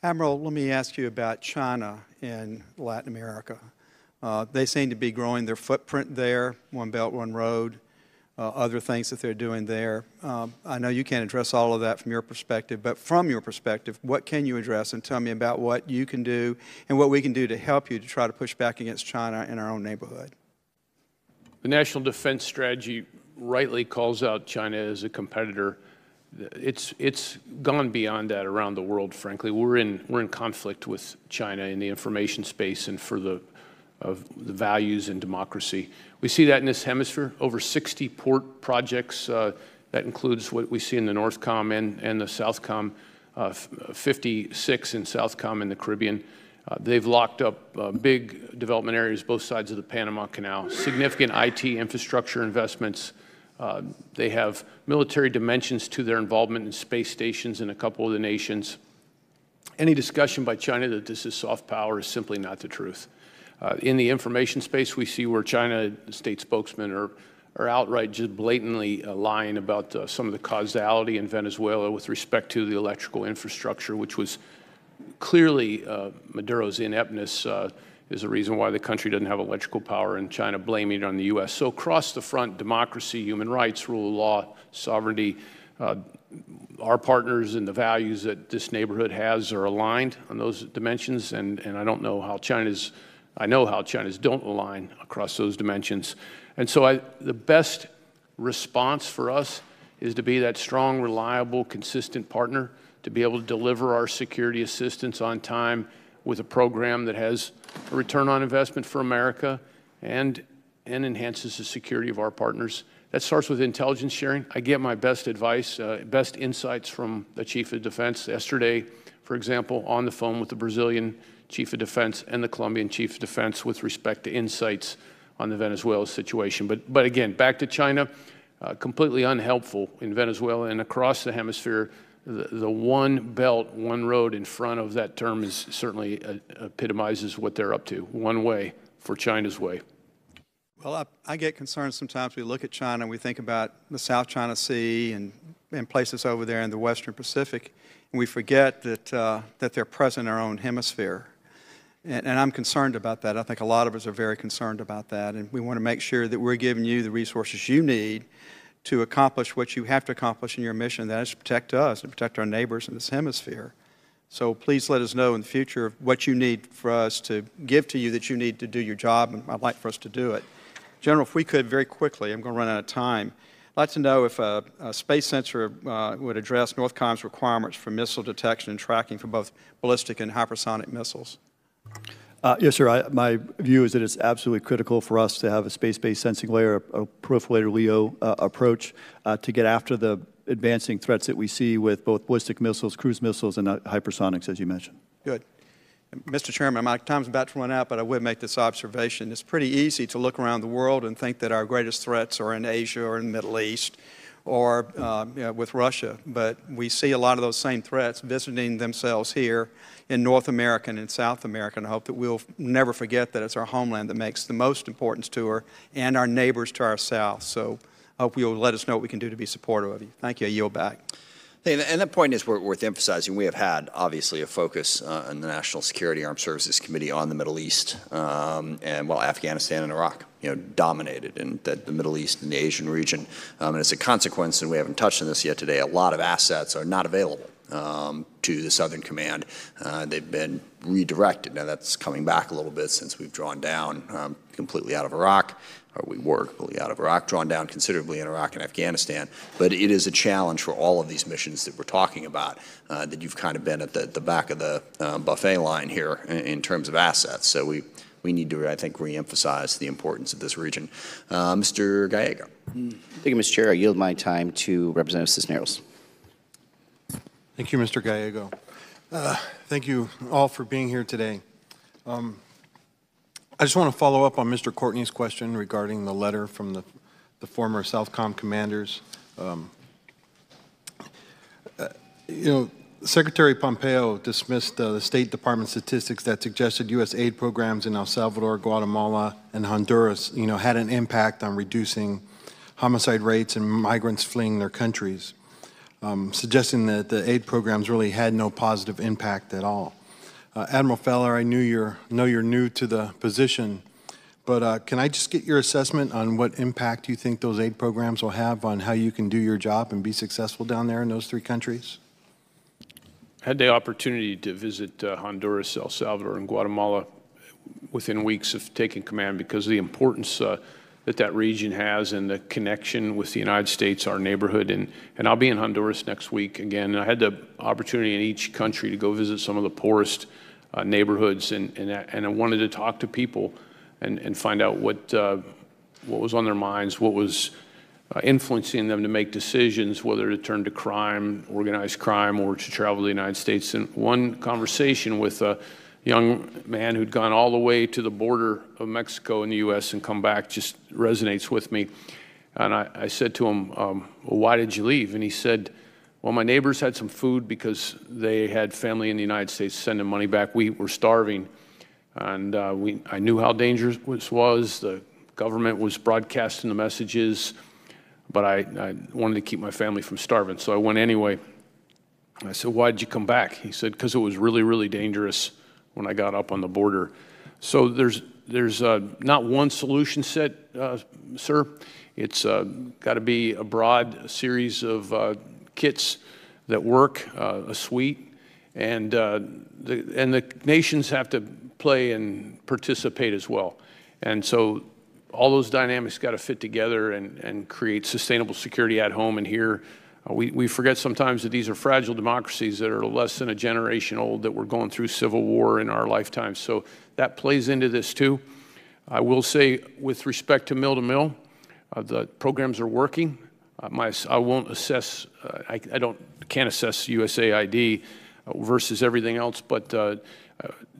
Admiral, let me ask you about China in Latin America. They seem to be growing their footprint there, One Belt, One Road, other things that they're doing there. I know you can't address all of that from your perspective, but from your perspective, what can you address? And tell me about what you can do and what we can do to help you to try to push back against China in our own neighborhood. The National Defense Strategy rightly calls out China as a competitor. It's gone beyond that around the world, frankly. We're in conflict with China in the information space and for the values and democracy. We see that in this hemisphere, over 60 port projects. That includes what we see in the Northcom and the Southcom, 56 in Southcom in the Caribbean. They've locked up big development areas, both sides of the Panama Canal, significant IT infrastructure investments. They have military dimensions to their involvement in space stations in a couple of the nations. Any discussion by China that this is soft power is simply not the truth. In the information space, we see where China state spokesmen are outright just blatantly lying about some of the causality in Venezuela with respect to the electrical infrastructure, which was clearly Maduro's ineptness is the reason why the country doesn't have electrical power, and China blaming it on the U.S. So across the front, democracy, human rights, rule of law, sovereignty, our partners and the values that this neighborhood has are aligned on those dimensions, and I don't know how I know how China's don't align across those dimensions. And so the best response for us is to be that strong, reliable, consistent partner, to be able to deliver our security assistance on time with a program that has a return on investment for America and enhances the security of our partners. That starts with intelligence sharing. I get my best advice, best insights from the Chief of Defense. Yesterday, for example, on the phone with the Brazilian Chief of Defense and the Colombian Chief of Defense with respect to insights on the Venezuela situation. But again, back to China, completely unhelpful in Venezuela and across the hemisphere. The one belt, one road in front of that term is certainly epitomizes what they're up to. One way for China's way. Well, I get concerned sometimes. We look at China and we think about the South China Sea and places over there in the Western Pacific, and we forget that they're present in our own hemisphere. And I'm concerned about that. I think a lot of us are very concerned about that, and we want to make sure that we're giving you the resources you need to accomplish what you have to accomplish in your mission, that is to protect us and protect our neighbors in this hemisphere. So please let us know in the future what you need for us to give to you that you need to do your job, and I'd like for us to do it. General, if we could very quickly, I'm going to run out of time, I'd like to know if a space sensor would address Northcom's requirements for missile detection and tracking for both ballistic and hypersonic missiles. Yes, sir. My view is that it's absolutely critical for us to have a space-based sensing layer, a peripheral LEO approach to get after the advancing threats that we see with both ballistic missiles, cruise missiles, and hypersonics, as you mentioned. Good. Mr. Chairman, my time's about to run out, but I would make this observation. It's pretty easy to look around the world and think that our greatest threats are in Asia or in the Middle East or with Russia, but we see a lot of those same threats visiting themselves here in North America and in South America, and I hope that we'll never forget that it's our homeland that makes the most importance to her and our neighbors to our south. So I hope you'll let us know what we can do to be supportive of you. Thank you. I yield back. And that point is worth emphasizing. We have had, obviously, a focus in the National Security Armed Services Committee on the Middle East, and well, Afghanistan and Iraq, dominated in the Middle East and the Asian region. And as a consequence, and we haven't touched on this yet today, a lot of assets are not available to the Southern Command. They've been redirected. Now, that's coming back a little bit since we've drawn down completely out of Iraq. Or we were completely out of Iraq, drawn down considerably in Iraq and Afghanistan. But it is a challenge for all of these missions that we're talking about, that you've kind of been at the back of the buffet line here in terms of assets. So we need to, I think, reemphasize the importance of this region. Mr. Gallego. Thank you, Mr. Chair. I yield my time to Representative Cisneros. Thank you, Mr. Gallego. Thank you all for being here today. I just want to follow up on Mr. Courtney's question regarding the letter from the former Southcom commanders. Secretary Pompeo dismissed the State Department statistics that suggested U.S. aid programs in El Salvador, Guatemala, and Honduras, had an impact on reducing homicide rates and migrants fleeing their countries. suggesting that the aid programs really had no positive impact at all. Admiral Feller, I know you're new to the position, but can I just get your assessment on what impact you think those aid programs will have on how you can do your job and be successful down there in those 3 countries? I had the opportunity to visit Honduras, El Salvador, and Guatemala within weeks of taking command because of the importance that region has and the connection with the United States, our neighborhood. And I'll be in Honduras next week again. And I had the opportunity in each country to go visit some of the poorest neighborhoods, and I wanted to talk to people and find out what was on their minds, what was influencing them to make decisions, whether to turn to crime, organized crime, or to travel to the United States. And one conversation with a young man who'd gone all the way to the border of Mexico and the U.S. and come back just resonates with me. And I said to him, well, why did you leave? And he said, well, my neighbors had some food because they had family in the United States sending money back. We were starving, and I knew how dangerous this was. The government was broadcasting the messages, but I wanted to keep my family from starving, so I went anyway. I said, why did you come back? He said, because it was really, really dangerous when I got up on the border. So there's not one solution set, sir. It's got to be a broad series of kits that work, a suite, and the nations have to play and participate as well. And so all those dynamics got to fit together and create sustainable security at home and here. We forget sometimes that these are fragile democracies that are less than a generation old, that we're going through civil war in our lifetime. So that plays into this too. I will say, with respect to mill-to-mill, the programs are working. I won't assess, can't assess USAID versus everything else, but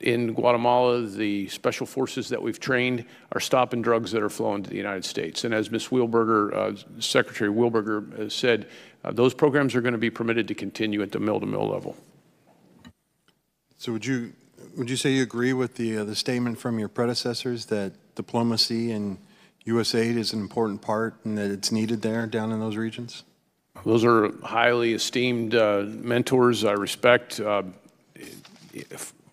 in Guatemala, the special forces that we've trained are stopping drugs that are flowing to the United States. And as Ms. Wheelbarger, Secretary Wheelbarger said, those programs are going to be permitted to continue at the mill-to-mill level. So would you say you agree with the statement from your predecessors that diplomacy and USAID is an important part and that it's needed there down in those regions? Those are highly esteemed mentors I respect.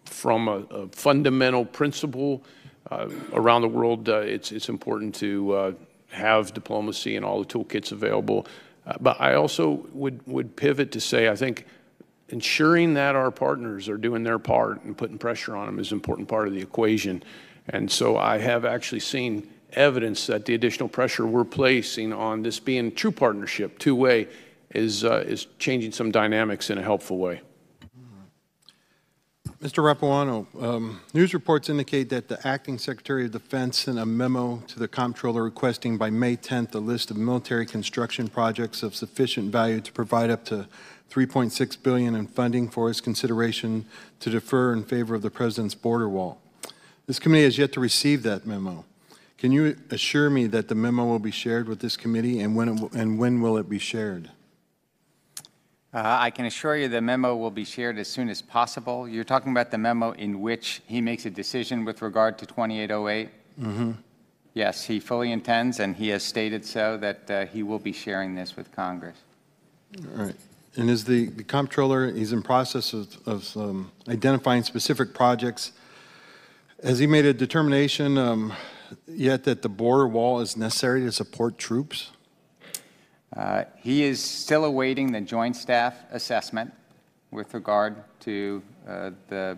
From a fundamental principle around the world, it's important to have diplomacy and all the toolkits available. But I also would pivot to say, I think ensuring that our partners are doing their part and putting pressure on them is an important part of the equation. And so I have actually seen evidence that the additional pressure we're placing on this being true partnership, two-way, is changing some dynamics in a helpful way. Mr. Rapuano, news reports indicate that the Acting Secretary of Defense sent a memo to the Comptroller requesting by May 10th a list of military construction projects of sufficient value to provide up to $3.6 billion in funding for his consideration to defer in favor of the President's border wall. This committee has yet to receive that memo. Can you assure me that the memo will be shared with this committee, and when will it be shared? I can assure you the memo will be shared as soon as possible. You're talking about the memo in which he makes a decision with regard to 2808? Mm-hmm. Yes, he fully intends, and he has stated so, that he will be sharing this with Congress. All right. And is the Comptroller, he's in process of identifying specific projects. Has he made a determination yet that the border wall is necessary to support troops? He is still awaiting the Joint Staff assessment with regard to the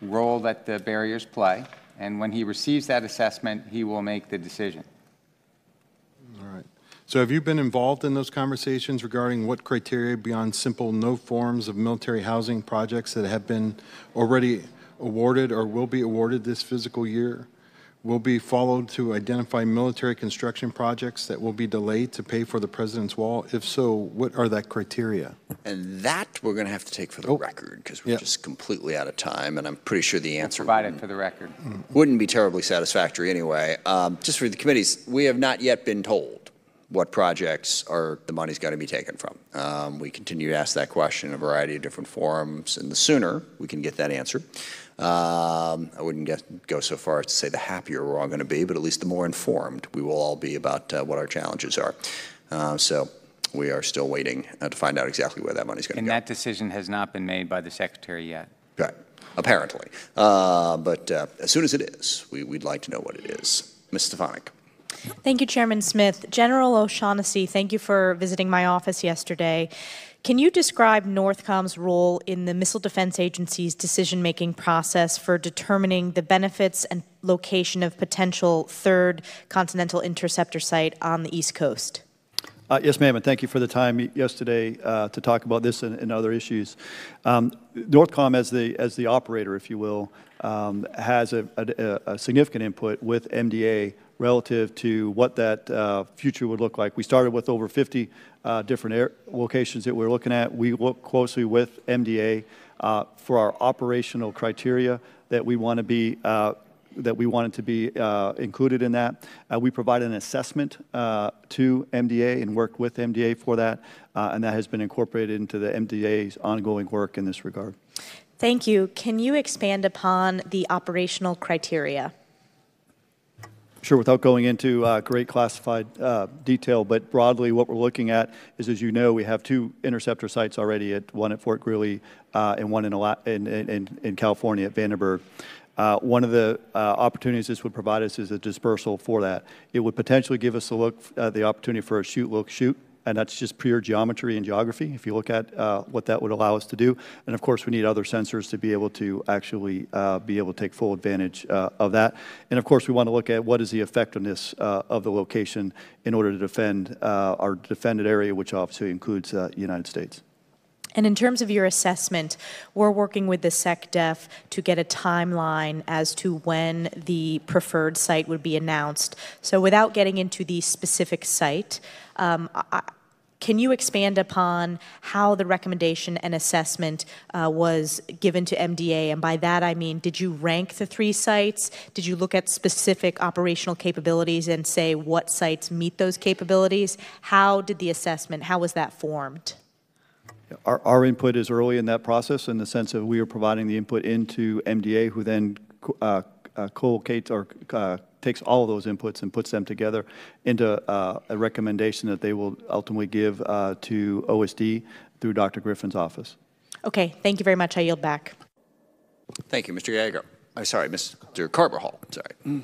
role that the barriers play. And when he receives that assessment, he will make the decision. All right. So have you been involved in those conversations regarding what criteria beyond simple no forms of military housing projects that have been already awarded or will be awarded this fiscal year will be followed to identify military construction projects that will be delayed to pay for the President's wall? If so, what are that criteria? And that we're going to have to take for the record, because we're just completely out of time, and I'm pretty sure the answer Provided for the record. Wouldn't be terribly satisfactory anyway. Just for the committees, we have not yet been told what projects are the money's got to be taken from. We continue to ask that question in a variety of different forums, and the sooner we can get that answer, I wouldn't go so far as to say the happier we're all going to be, but at least the more informed we will all be about what our challenges are. So We are still waiting to find out exactly where that money's going to And go. that decision has not been made by the Secretary yet. Right, apparently. But as soon as it is, we'd like to know what it is. Ms. Stefanik. Thank you, Chairman Smith. General O'Shaughnessy, thank you for visiting my office yesterday. Can you describe Northcom's role in the Missile Defense Agency's decision-making process for determining the benefits and location of potential third Continental Interceptor site on the East Coast? Yes, ma'am, and thank you for the time yesterday to talk about this and other issues. Northcom, as the operator, if you will, has a significant input with MDA relative to what that future would look like. We started with over 50 different locations that we're looking at. We work closely with MDA for our operational criteria that we want to be that we wanted to be included in that. We provide an assessment to MDA and worked with MDA for that, and that has been incorporated into the MDA's ongoing work in this regard. Thank you. Can you expand upon the operational criteria? Sure, without going into great classified detail, but broadly what we're looking at is, as you know, we have 2 interceptor sites already, one at Fort Greely and one in California at Vandenberg. One of the opportunities this would provide us is a dispersal for that. It would potentially give us the opportunity for a shoot, look, shoot, and that's just pure geometry and geography, if you look at what that would allow us to do. And of course, we need other sensors to be able to actually be able to take full advantage of that. And of course, we want to look at what is the effectiveness of the location in order to defend our defended area, which obviously includes the United States. And in terms of your assessment, we're working with the SecDef to get a timeline as to when the preferred site would be announced. So without getting into the specific site, can you expand upon how the recommendation and assessment was given to MDA? And by that I mean, did you rank the 3 sites? Did you look at specific operational capabilities and say what sites meet those capabilities? How did the assessment, how was that formed? Our input is early in that process in the sense of we are providing the input into MDA, who then collocates or takes all of those inputs and puts them together into a recommendation that they will ultimately give to OSD through Dr. Griffin's office. Okay, thank you very much. I yield back. Thank you, Mr. Yeager. Sorry, Mr. Carvajal. Sorry.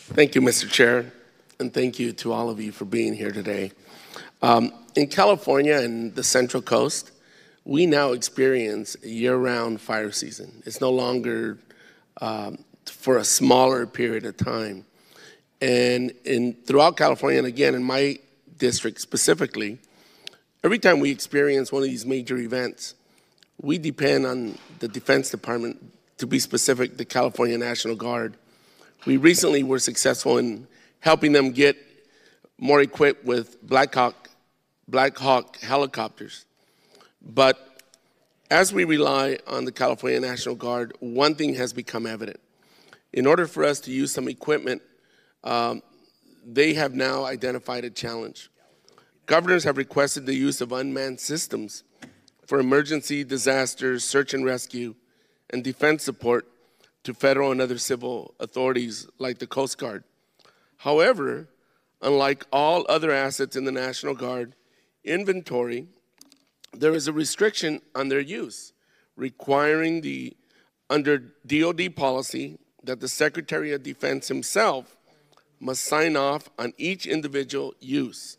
Thank you, Mr. Chair, and thank you to all of you for being here today. In California and the Central Coast, we now experience a year-round fire season. It's no longer for a smaller period of time. And throughout California, and again in my district specifically, every time we experience one of these major events, we depend on the Defense Department, to be specific, the California National Guard. We recently were successful in helping them get more equipped with Black Hawk helicopters. But as we rely on the California National Guard, one thing has become evident. In order for us to use some equipment, they have now identified a challenge. Governors have requested the use of unmanned systems for emergency, disasters, search and rescue, and defense support to federal and other civil authorities like the Coast Guard. However, unlike all other assets in the National Guard inventory, there is a restriction on their use, requiring under DoD policy that the Secretary of Defense himself must sign off on each individual use,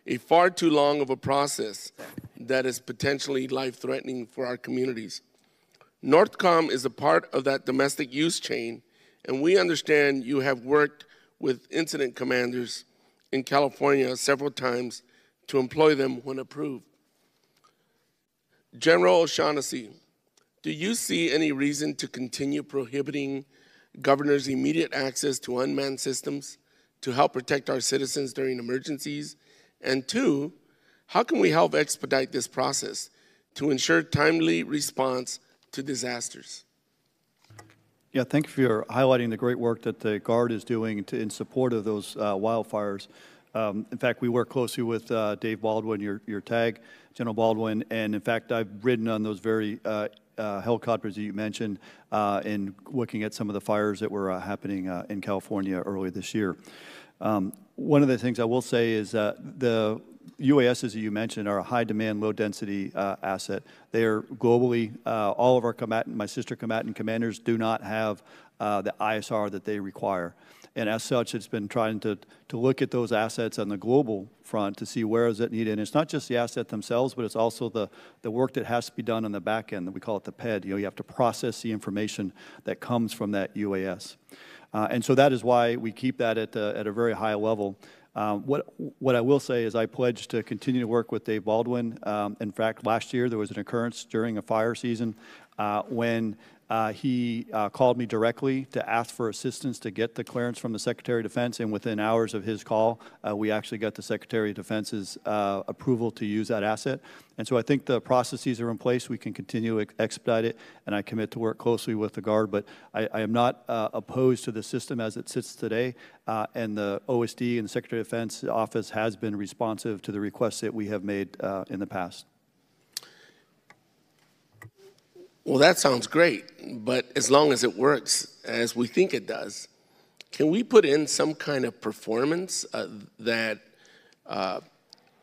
a far too long of a process that is potentially life-threatening for our communities. Northcom is a part of that domestic use chain, and we understand you have worked with incident commanders in California several times to employ them when approved. General O'Shaughnessy, do you see any reason to continue prohibiting governors' immediate access to unmanned systems to help protect our citizens during emergencies? And 2, how can we help expedite this process to ensure timely response to disasters? Yeah, thank you for highlighting the great work that the Guard is doing in support of those wildfires. In fact, we work closely with Dave Baldwin, your TAG, General Baldwin, and in fact, I've ridden on those very helicopters that you mentioned in looking at some of the fires that were happening in California earlier this year. One of the things I will say is the UASs that you mentioned are a high-demand, low-density asset. They are globally, all of our my sister combatant commanders do not have the ISR that they require. And as such, it's been trying to look at those assets on the global front to see where is it needed. And it's not just the asset themselves, but it's also the work that has to be done on the back end. We call it the PED. You have to process the information that comes from that UAS. And so that is why we keep that at a very high level. What I will say is I pledge to continue to work with Dave Baldwin. In fact, last year there was an occurrence during a fire season when he called me directly to ask for assistance to get the clearance from the Secretary of Defense, and within hours of his call, we actually got the Secretary of Defense's approval to use that asset. And so I think the processes are in place. We can continue to expedite it, and I commit to work closely with the Guard. But I am not opposed to the system as it sits today, and the OSD and the Secretary of Defense office has been responsive to the requests that we have made in the past. Well, that sounds great, but as long as it works as we think it does, can we put in some kind of performance that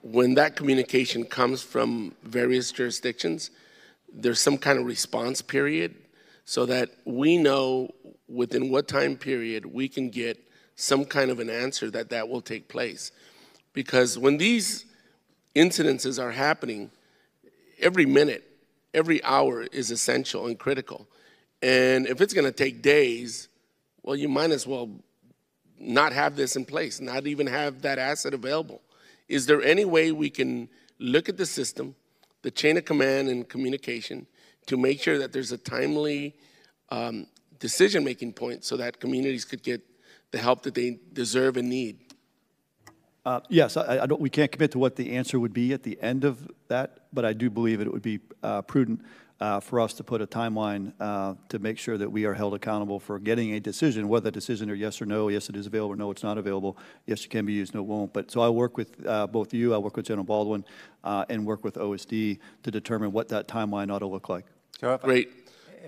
when that communication comes from various jurisdictions, there's some kind of response period so that we know within what time period we can get some kind of an answer that will take place? Because when these incidences are happening, every minute, every hour is essential and critical. And if it's going to take days, well, you might as well not have this in place, not even have that asset available. Is there any way we can look at the system, the chain of command and communication, to make sure that there's a timely decision-making point so that communities could get the help that they deserve and need? Yes, we can't commit to what the answer would be at the end of that, but I do believe it would be prudent for us to put a timeline to make sure that we are held accountable for getting a decision, whether the decision are yes or no, yes it is available, no it's not available, yes it can be used, no it won't. But so I work with both you, I work with General Baldwin, and work with OSD to determine what that timeline ought to look like. Great.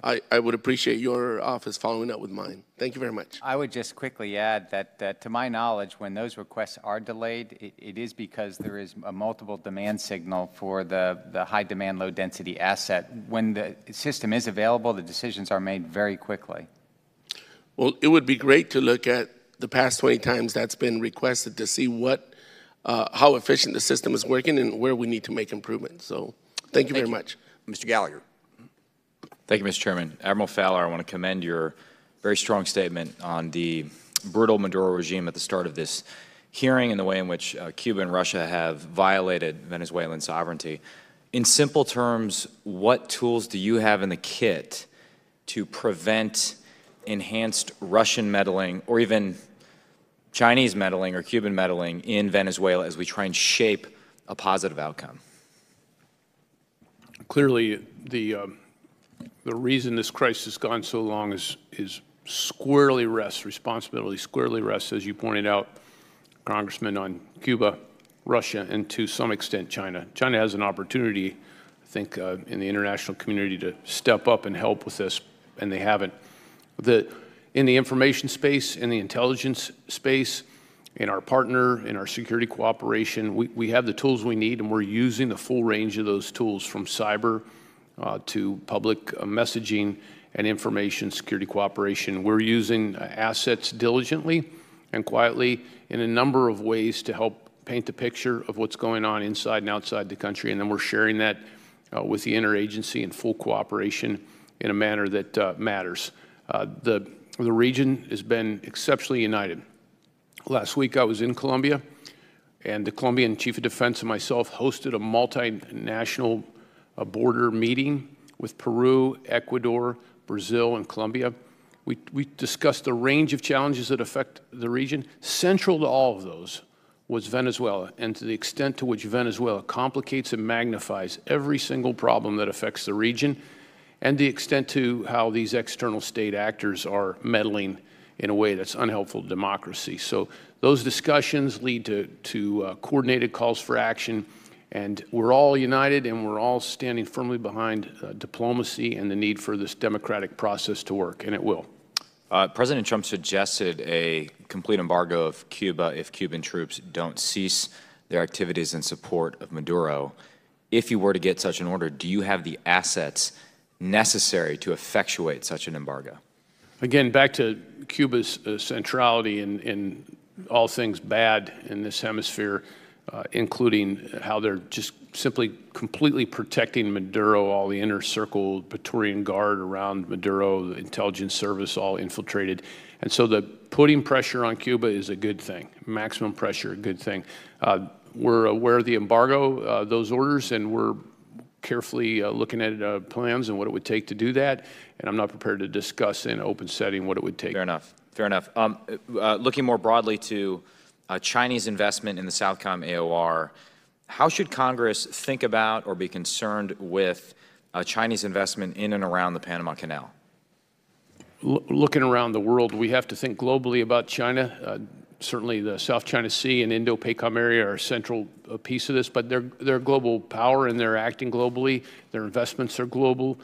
I would appreciate your office following up with mine. Thank you very much. I would just quickly add that to my knowledge, when those requests are delayed, it is because there is a multiple demand signal for the high demand, low density asset. When the system is available, the decisions are made very quickly. Well, it would be great to look at the past 20 times that's been requested to see how efficient the system is working and where we need to make improvements. So thank you very much. Mr. Gallagher. Thank you, Mr. Chairman. Admiral Fowler, I want to commend your very strong statement on the brutal Maduro regime at the start of this hearing and the way in which Cuba and Russia have violated Venezuelan sovereignty. In simple terms, what tools do you have in the kit to prevent enhanced Russian meddling or even Chinese meddling or Cuban meddling in Venezuela as we try and shape a positive outcome? Clearly, the reason this crisis has gone so long is responsibility squarely rests, as you pointed out, Congressman, on Cuba, Russia, and to some extent China. China has an opportunity, I think, in the international community to step up and help with this, and they haven't. In the information space, in the intelligence space, in our partner, in our security cooperation, we have the tools we need, and we're using the full range of those tools, from cyber to public messaging and information security cooperation. We're using assets diligently and quietly in a number of ways to help paint the picture of what's going on inside and outside the country, and then we're sharing that with the interagency in full cooperation in a manner that matters. The region has been exceptionally united. Last week I was in Colombia, and the Colombian Chief of Defense and myself hosted a multinational border meeting with Peru, Ecuador, Brazil, and Colombia. We discussed the range of challenges that affect the region. Central to all of those was Venezuela, and to the extent to which Venezuela complicates and magnifies every single problem that affects the region, and the extent to how these external state actors are meddling in a way that's unhelpful to democracy. So those discussions lead to coordinated calls for action, and we're all united, and we're all standing firmly behind diplomacy and the need for this democratic process to work, and it will. President Trump suggested a complete embargo of Cuba if Cuban troops don't cease their activities in support of Maduro. If you were to get such an order, do you have the assets necessary to effectuate such an embargo? Again, back to Cuba's centrality in all things bad in this hemisphere, including how they're just simply completely protecting Maduro, all the inner circle, Praetorian Guard around Maduro, the intelligence service all infiltrated. And so the putting pressure on Cuba is a good thing, maximum pressure, a good thing. We're aware of the embargo, those orders, and we're carefully looking at plans and what it would take to do that. And I'm not prepared to discuss in an open setting what it would take. Fair enough. Fair enough. Looking more broadly to Chinese investment in the Southcom AOR, how should Congress think about or be concerned with Chinese investment in and around the Panama Canal? Looking around the world, we have to think globally about China. Certainly the South China Sea and Indo-PACOM area are a central piece of this, but they're a global power and they're acting globally. Their investments are global.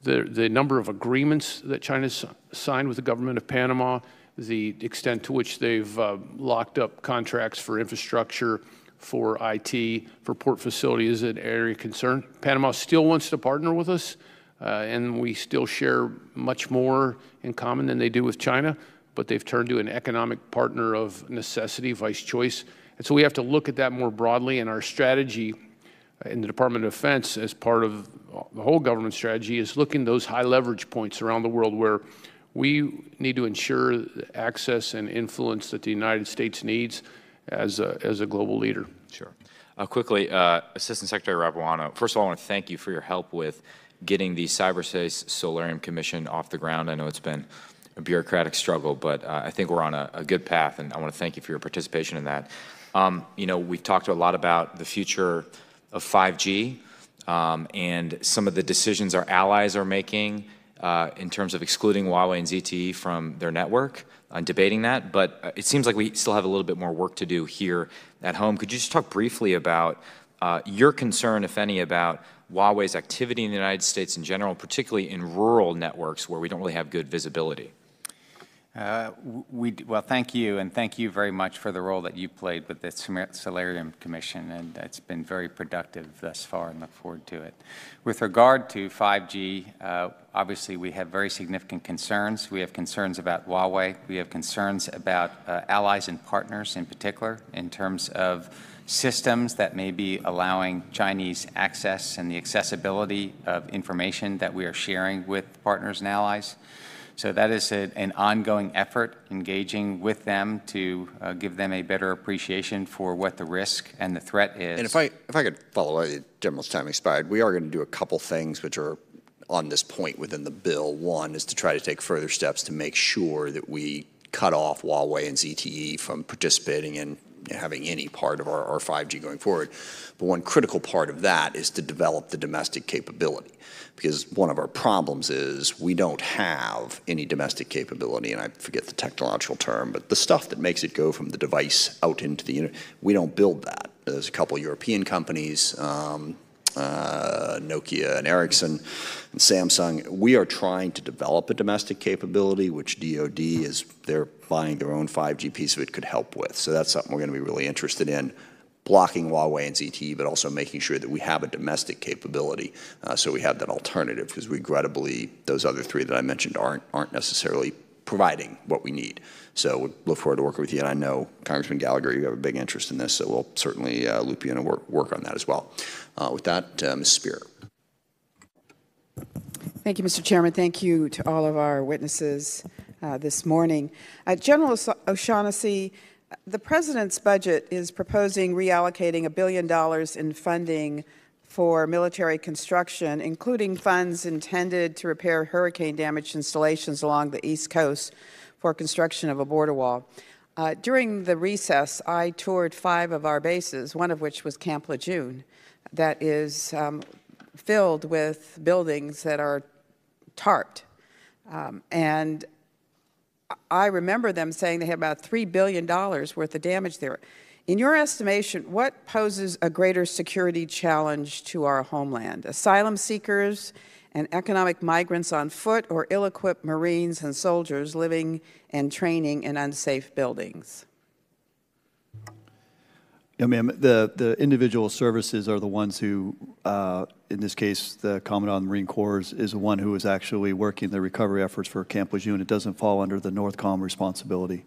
The number of agreements that China's signed with the government of Panama, the extent to which they've locked up contracts for infrastructure, for IT, for port facilities is an area of concern. Panama still wants to partner with us, and we still share much more in common than they do with China, but they've turned to an economic partner of necessity, vice choice. And so we have to look at that more broadly, and our strategy in the Department of Defense as part of the whole government strategy is looking at those high leverage points around the world where we need to ensure the access and influence that the United States needs as a global leader. Sure. Quickly, Assistant Secretary Rapuano, first of all, I want to thank you for your help with getting the Cyberspace Solarium Commission off the ground. I know it's been a bureaucratic struggle, but I think we're on a good path, and I want to thank you for your participation in that. You know, we've talked a lot about the future of 5G and some of the decisions our allies are making in terms of excluding Huawei and ZTE from their network, and debating that, but it seems like we still have a little bit more work to do here at home. Could you just talk briefly about your concern, if any, about Huawei's activity in the United States in general, particularly in rural networks where we don't really have good visibility? Well, thank you, and thank you very much for the role that you played with the Solarium Commission, and it's been very productive thus far, and look forward to it. With regard to 5G, obviously we have very significant concerns. We have concerns about Huawei. We have concerns about allies and partners in particular in terms of systems that may be allowing Chinese access and the accessibility of information that we are sharing with partners and allies. So that is an ongoing effort, engaging with them to give them a better appreciation for what the risk and the threat is. And if I could follow, General's time expired, we are going to do a couple things which are on this point within the bill. One is to try to take further steps to make sure that we cut off Huawei and ZTE from participating in having any part of our 5G going forward. But one critical part of that is to develop the domestic capability, because one of our problems is we don't have any domestic capability, and I forget the technological term, but the stuff that makes it go from the device out into the unit, we don't build that. There's a couple European companies, Nokia and Ericsson and Samsung. We are trying to develop a domestic capability, which DoD is, they're buying their own 5G piece of it could help with. So that's something we're going to be really interested in, blocking Huawei and ZTE, but also making sure that we have a domestic capability so we have that alternative, because regrettably those other three that I mentioned aren't necessarily providing what we need. So we look forward to working with you, and I know, Congressman Gallagher, you have a big interest in this, so we'll certainly loop you in and work on that as well. With that, Ms. Spear. Thank you, Mr. Chairman. Thank you to all of our witnesses this morning. General O'Shaughnessy, the President's budget is proposing reallocating $1 billion in funding for military construction, including funds intended to repair hurricane-damaged installations along the East Coast for construction of a border wall. During the recess, I toured 5 of our bases, one of which was Camp Lejeune, that is filled with buildings that are tarped. And I remember them saying they had about $3 billion worth of damage there. In your estimation, what poses a greater security challenge to our homeland? Asylum seekers and economic migrants on foot, or ill-equipped Marines and soldiers living and training in unsafe buildings? Yeah, ma'am, the individual services are the ones who, in this case, the Commandant of the Marine Corps is the one who is actually working the recovery efforts for Camp Lejeune. It doesn't fall under the Northcom responsibility.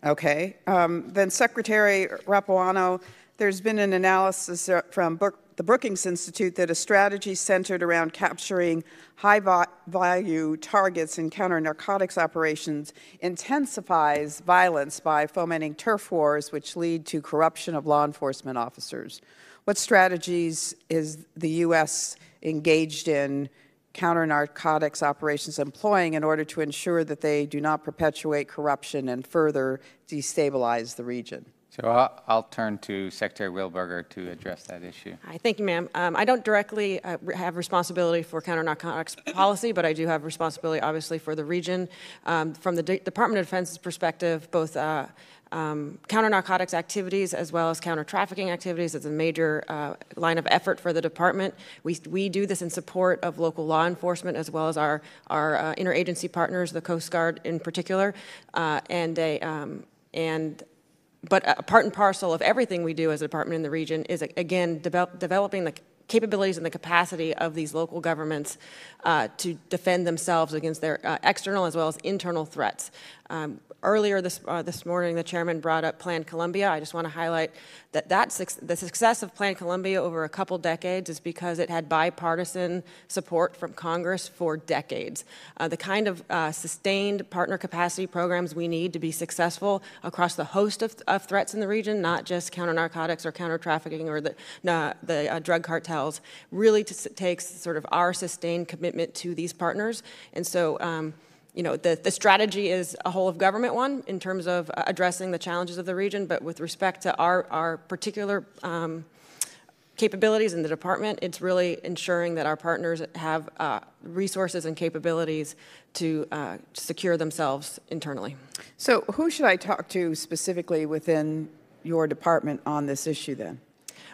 Okay. Then Secretary Rapuano, there's been an analysis from the Brookings Institute that a strategy centered around capturing high-value targets in counter-narcotics operations intensifies violence by fomenting turf wars, which lead to corruption of law enforcement officers. What strategies is the U.S. engaged in counter-narcotics operations employing in order to ensure that they do not perpetuate corruption and further destabilize the region? So I'll turn to Secretary Wheelbarger to address that issue. Hi, thank you, ma'am. I don't directly have responsibility for counter-narcotics policy, but I do have responsibility, obviously, for the region. From the Department of Defense's perspective, both counter-narcotics activities as well as counter-trafficking activities is a major line of effort for the department. We do this in support of local law enforcement as well as our interagency partners, the Coast Guard in particular, but a part and parcel of everything we do as a department in the region is, again, developing the capabilities and the capacity of these local governments to defend themselves against their external as well as internal threats. Earlier this morning, the chairman brought up Plan Colombia. I just want to highlight that the success of Plan Colombia over a couple decades is because it had bipartisan support from Congress for decades. The kind of sustained partner capacity programs we need to be successful across the host of threats in the region, not just counter-narcotics or counter-trafficking or the drug cartels, really takes sort of our sustained commitment to these partners. And so, you know, the strategy is a whole of government one in terms of addressing the challenges of the region, but with respect to our particular capabilities in the department, it's really ensuring that our partners have resources and capabilities to secure themselves internally. So who should I talk to specifically within your department on this issue then?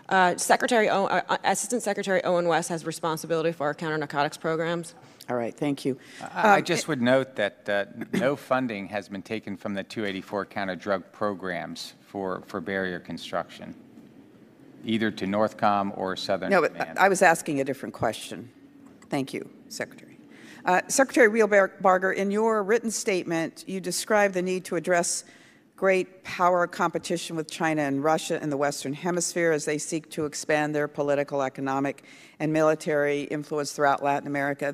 Assistant Secretary Owen West has responsibility for our counter-narcotics programs. All right, thank you. I just would note that no funding has been taken from the 284 counter-drug programs for barrier construction, either to Northcom or Southern Command. No, but I was asking a different question. Thank you, Secretary. Secretary Wheelbarger, in your written statement, you described the need to address great power competition with China and Russia in the Western Hemisphere as they seek to expand their political, economic, and military influence throughout Latin America.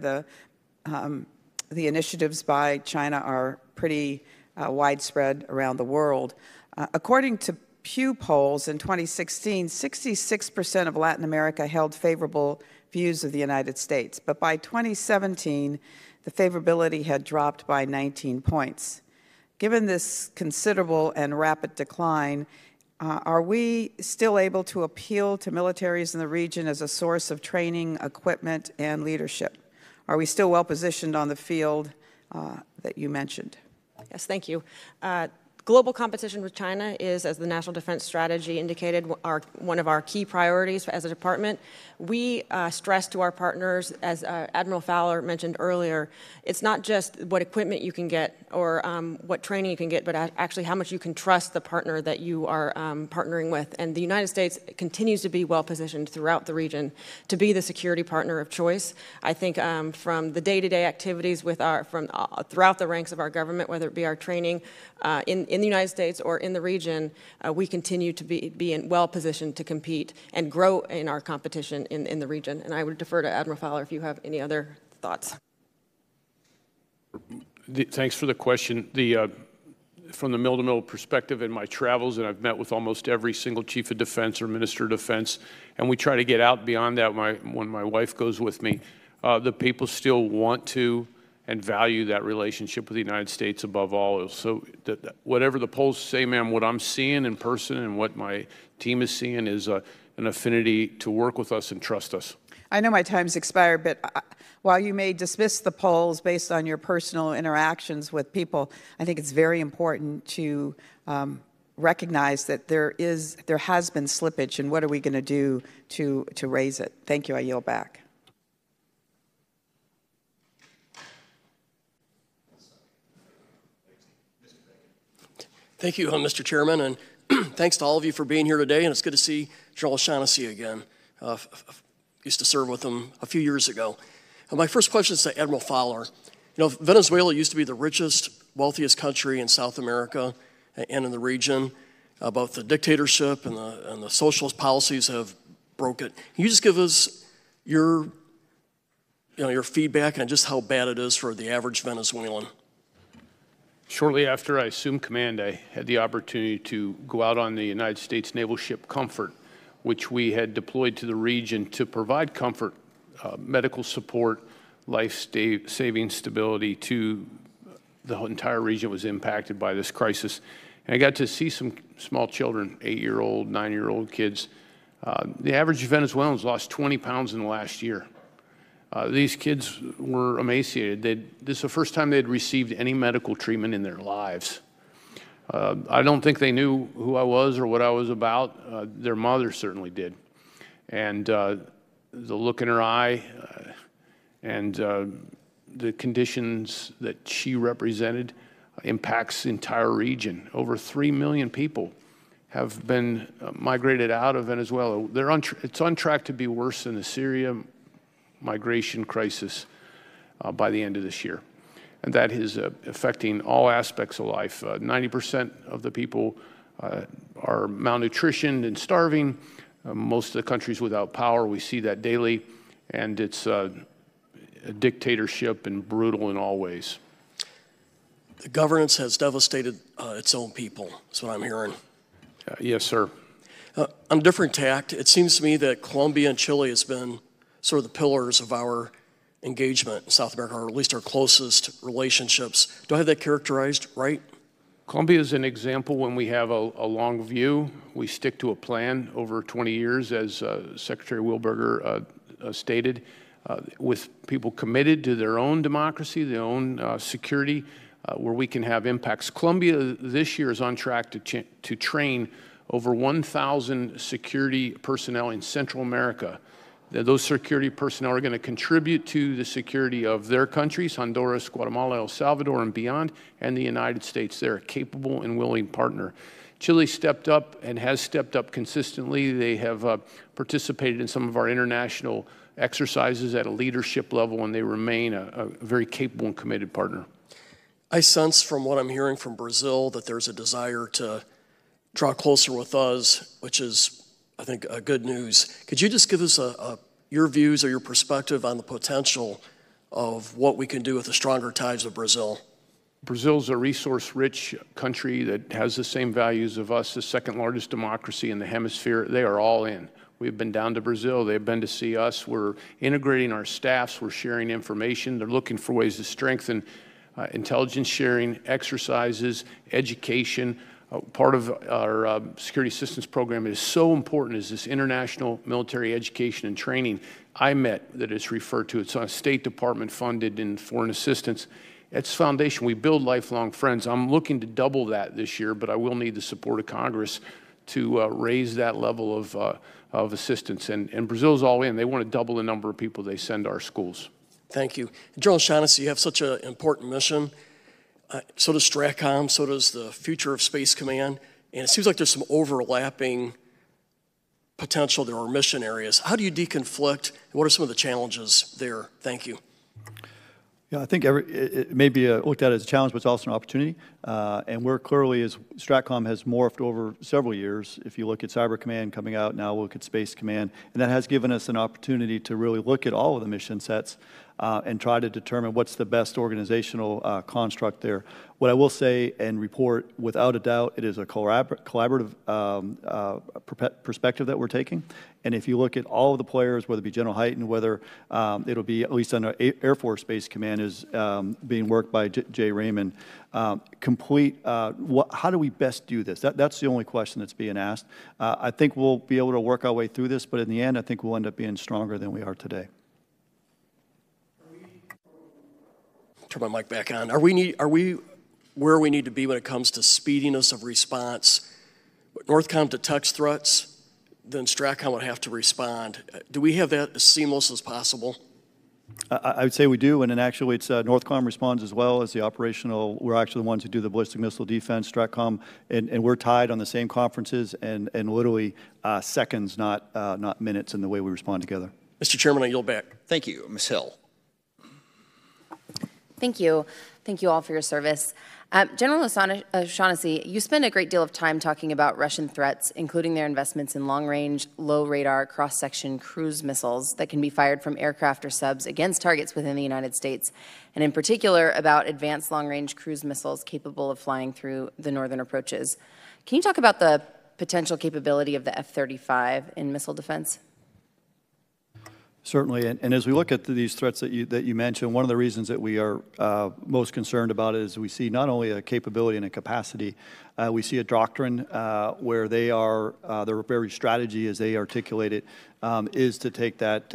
The initiatives by China are pretty widespread around the world. According to Pew polls in 2016, 66% of Latin America held favorable views of the United States, but by 2017, the favorability had dropped by 19 points. Given this considerable and rapid decline, are we still able to appeal to militaries in the region as a source of training, equipment, and leadership? Are we still well positioned on the field that you mentioned? Yes, thank you. Global competition with China is, as the National Defense Strategy indicated, one of our key priorities as a department. We stress to our partners, as Admiral Fowler mentioned earlier, it's not just what equipment you can get or what training you can get, but actually how much you can trust the partner that you are partnering with. And the United States continues to be well positioned throughout the region to be the security partner of choice. I think from the day-to-day activities with throughout the ranks of our government, whether it be our training in the United States or in the region, we continue to be well positioned to compete and grow in our competition in the region. And I would defer to Admiral Fowler if you have any other thoughts. Thanks for the question. From the mill-to-mill perspective in my travels, and I've met with almost every single chief of defense or minister of defense, and we try to get out beyond that when my wife goes with me. The people still want to and value that relationship with the United States above all. So whatever the polls say, ma'am, what I'm seeing in person and what my team is seeing is an affinity to work with us and trust us. I know my time's expired, but while you may dismiss the polls based on your personal interactions with people, I think it's very important to recognize that there has been slippage, and what are we going to do to raise it? Thank you. I yield back. Thank you, Mr. Chairman, and thanks to all of you for being here today, and it's good to see General O'Shaughnessy again. Used to serve with him a few years ago. My first question is to Admiral Fowler. You know, Venezuela used to be the richest, wealthiest country in South America and in the region. Both the dictatorship and the socialist policies have broke it. Can you just give us your feedback on just how bad it is for the average Venezuelan? Shortly after I assumed command, I had the opportunity to go out on the United States naval ship Comfort, which we had deployed to the region to provide comfort, medical support, life-saving stability to the entire region that was impacted by this crisis. And I got to see some small children, 8-year-old, 9-year-old kids. The average Venezuelan's lost 20 pounds in the last year. These kids were emaciated. This is the first time they'd received any medical treatment in their lives. I don't think they knew who I was or what I was about. Their mother certainly did. And the look in her eye and the conditions that she represented impacts the entire region. Over 3 million people have been migrated out of Venezuela. It's on track to be worse than the Syria migration crisis by the end of this year. And that is affecting all aspects of life. 90% of the people are malnutritioned and starving. Most of the country's without power. We see that daily. And it's a dictatorship and brutal in all ways. The governance has devastated its own people, is what I'm hearing. Yes, sir. On a different tact, it seems to me that Colombia and Chile has been sort of the pillars of our engagement in South America, or at least our closest relationships. Do I have that characterized right? Colombia is an example when we have a long view. We stick to a plan over 20 years, as Secretary Wheelbarger stated, with people committed to their own democracy, their own security, where we can have impacts. Colombia this year is on track to train over 1,000 security personnel in Central America. Those security personnel are going to contribute to the security of their countries, Honduras, Guatemala, El Salvador, and beyond, and the United States. They're a capable and willing partner. Chile stepped up and has stepped up consistently. They have participated in some of our international exercises at a leadership level, and they remain a very capable and committed partner. I sense from what I'm hearing from Brazil that there's a desire to draw closer with us, which is, I think, good news. Could you just give us your views or your perspective on the potential of what we can do with the stronger ties with Brazil? Brazil's a resource-rich country that has the same values of us, the second largest democracy in the hemisphere. They are all in. We've been down to Brazil. They've been to see us. We're integrating our staffs. We're sharing information. They're looking for ways to strengthen intelligence sharing, exercises, education. Part of our security assistance program is so important is this international military education and training IMET that it's referred to. It's on State Department funded in foreign assistance. It's foundation. We build lifelong friends. I'm looking to double that this year, but I will need the support of Congress to raise that level of assistance. And Brazil's all in. They want to double the number of people they send to our schools. Thank you. General O'Shaughnessy, you have such an important mission. So does STRATCOM, so does the future of Space Command. And it seems like there's some overlapping potential there or mission areas. How do you deconflict? And what are some of the challenges there? Thank you. Yeah, I think it may be looked at as a challenge, but it's also an opportunity. And we're clearly, as STRATCOM has morphed over several years, if you look at Cyber Command coming out, now look at Space Command, and that has given us an opportunity to really look at all of the mission sets and try to determine what's the best organizational construct there. What I will say and report, without a doubt, it is a collaborative perspective that we're taking. And if you look at all of the players, whether it be General Hyten, whether it'll be at least under Air Force Space Command is being worked by Jay Raymond, how do we best do this? That's the only question that's being asked. I think we'll be able to work our way through this, but in the end, I think we'll end up being stronger than we are today. Turn my mic back on. Are we where we need to be when it comes to speediness of response? Northcom detects threats, then STRATCOM would have to respond. Do we have that as seamless as possible? I would say we do, and then actually it's Northcom responds as well as the operational. We're actually the ones who do the ballistic missile defense, Stratcom, and we're tied on the same conferences and literally seconds, not minutes, in the way we respond together. Mr. Chairman, I yield back. Thank you. Ms. Hill. Thank you. Thank you all for your service. General O'Shaughnessy, you spend a great deal of time talking about Russian threats, including their investments in long-range, low-radar, cross-section cruise missiles that can be fired from aircraft or subs against targets within the United States, and in particular about advanced long-range cruise missiles capable of flying through the northern approaches. Can you talk about the potential capability of the F-35 in missile defense? Certainly, and as we look at these threats that you mentioned, one of the reasons that we are most concerned about it is we see not only a capability and a capacity, we see a doctrine where their very strategy as they articulate it is to take that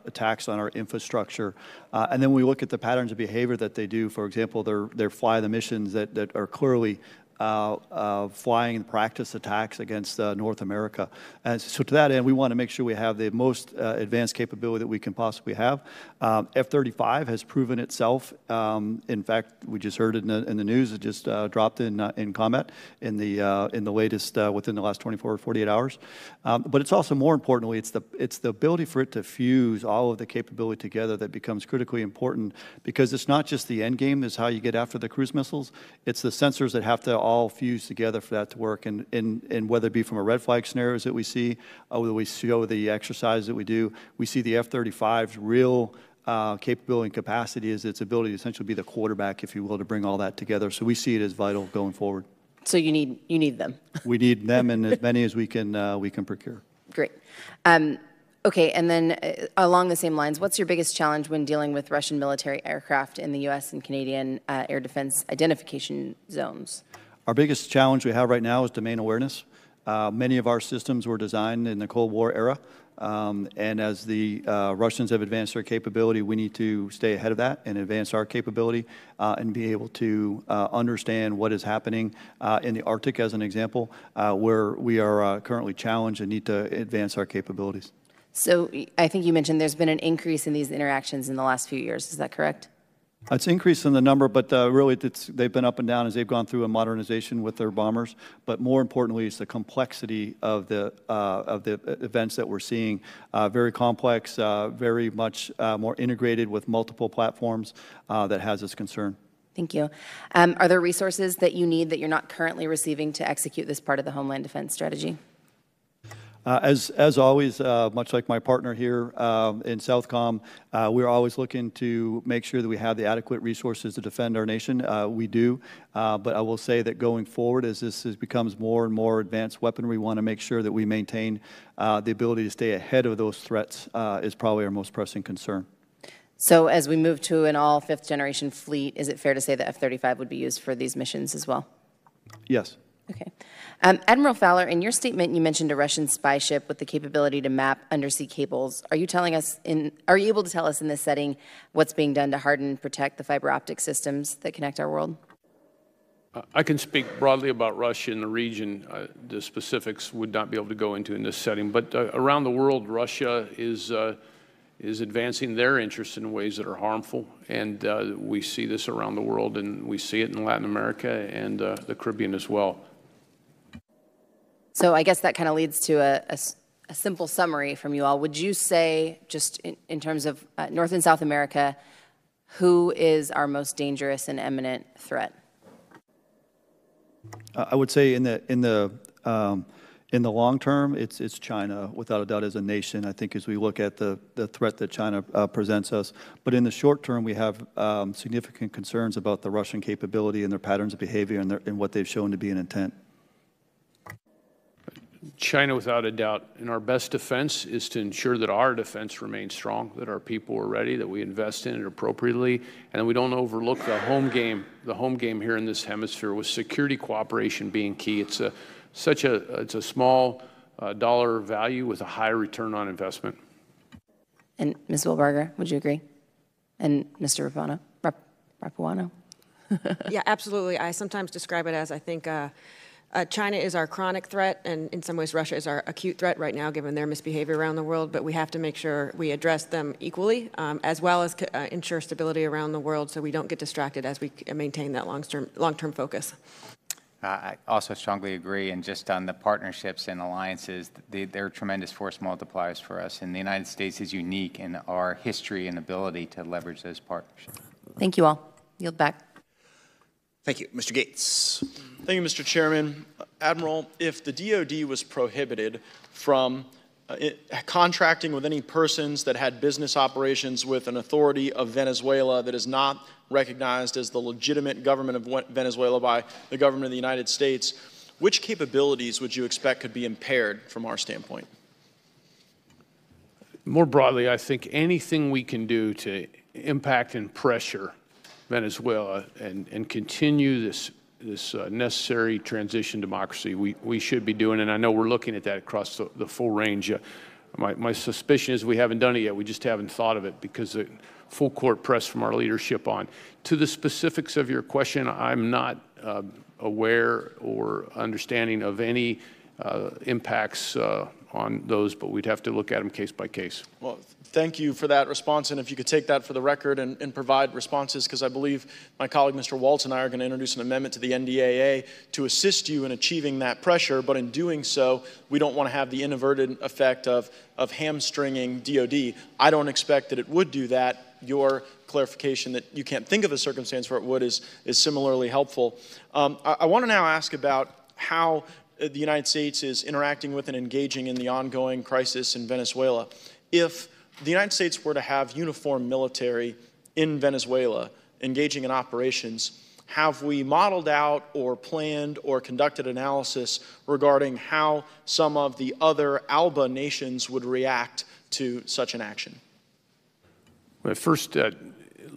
attacks on our infrastructure. And then we look at the patterns of behavior that they do. For example, their fly the missions that are clearly flying and practice attacks against North America. And so to that end, we want to make sure we have the most advanced capability that we can possibly have. F-35 has proven itself. In fact, we just heard it in the news. It just dropped in combat in the latest within the last 24 or 48 hours. But it's also more importantly, it's the ability for it to fuse all of the capability together that becomes critically important, because it's not just the end game is how you get after the cruise missiles. It's the sensors that have to all fuse together for that to work. And whether it be from a red flag scenarios that we see, or whether we show the exercise that we do, we see the F-35's real capability and capacity is its ability to essentially be the quarterback, if you will, to bring all that together. So we see it as vital going forward. So you need them. We need them, and as many as we can procure. Great. Okay, and then along the same lines, what's your biggest challenge when dealing with Russian military aircraft in the U.S. and Canadian air defense identification zones? Our biggest challenge we have right now is domain awareness. Many of our systems were designed in the Cold War era, and as the Russians have advanced their capability, we need to stay ahead of that and advance our capability and be able to understand what is happening in the Arctic, as an example, where we are currently challenged and need to advance our capabilities. So I think you mentioned there's been an increase in these interactions in the last few years. Is that correct? It's increased in the number, but really they've been up and down as they've gone through a modernization with their bombers. But more importantly, it's the complexity of the events that we're seeing. Very complex, very much more integrated with multiple platforms that has us concerned. Thank you. Are there resources that you need that you're not currently receiving to execute this part of the Homeland Defense strategy? As always, much like my partner here in Southcom, we're always looking to make sure that we have the adequate resources to defend our nation. We do, but I will say that going forward, as this becomes more and more advanced weaponry, we want to make sure that we maintain the ability to stay ahead of those threats is probably our most pressing concern. So as we move to an all fifth-generation fleet, is it fair to say that F-35 would be used for these missions as well? Yes. Okay. Admiral Fowler, in your statement, you mentioned a Russian spy ship with the capability to map undersea cables. Are you able to tell us in this setting what's being done to harden and protect the fiber optic systems that connect our world? I can speak broadly about Russia in the region. The specifics would not be able to go into in this setting. But around the world, Russia is advancing their interests in ways that are harmful. And we see this around the world, and we see it in Latin America and the Caribbean as well. So I guess that kind of leads to a simple summary from you all. Would you say, just in terms of North and South America, who is our most dangerous and imminent threat? I would say in the long term, it's China, without a doubt, as a nation. I think as we look at the threat that China presents us. But in the short term, we have significant concerns about the Russian capability and their patterns of behavior and what they've shown to be an intent. China, without a doubt, and our best defense is to ensure that our defense remains strong, that our people are ready, that we invest in it appropriately, and that we don't overlook the home game here in this hemisphere, with security cooperation being key. It's a small dollar value with a high return on investment. And Ms. Wheelbarger, would you agree? And Mr. Rapuano? Yeah, absolutely. I sometimes describe it as, I think, China is our chronic threat, and in some ways Russia is our acute threat right now, given their misbehavior around the world, but we have to make sure we address them equally, as well as ensure stability around the world so we don't get distracted as we maintain that long-term focus. I also strongly agree, and just on the partnerships and alliances, they're tremendous force multipliers for us, and the United States is unique in our history and ability to leverage those partnerships. Thank you all. Yield back. Thank you. Mr. Gates. Thank you, Mr. Chairman. Admiral, if the DoD was prohibited from contracting with any persons that had business operations with an authority of Venezuela that is not recognized as the legitimate government of Venezuela by the government of the United States, which capabilities would you expect could be impaired from our standpoint? More broadly, I think anything we can do to impact and pressure Venezuela and continue this necessary transition democracy, we should be doing, and I know we're looking at that across the full range. My suspicion is we haven't done it yet. We just haven't thought of it because the full court press from our leadership on. To the specifics of your question, I'm not aware or understanding of any impacts on those, but we'd have to look at them case by case. Well, thank you for that response, and if you could take that for the record and provide responses, because I believe my colleague Mr. Waltz and I are going to introduce an amendment to the NDAA to assist you in achieving that pressure, but in doing so, we don't want to have the inadvertent effect of hamstringing DOD. I don't expect that it would do that. Your clarification that you can't think of a circumstance where it would is similarly helpful. I want to now ask about how the United States is interacting with and engaging in the ongoing crisis in Venezuela. If the United States were to have uniformed military in Venezuela engaging in operations, have we modeled out or planned or conducted analysis regarding how some of the other ALBA nations would react to such an action? Well, first,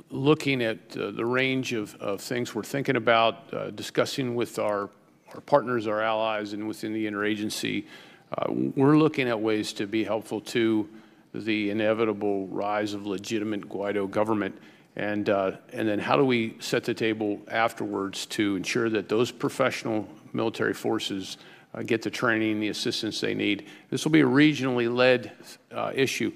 looking at the range of things we're thinking about, discussing with our partners, our allies, and within the interagency, we're looking at ways to be helpful to the inevitable rise of legitimate Guaido government, and then how do we set the table afterwards to ensure that those professional military forces get the training, the assistance they need. This will be a regionally led issue.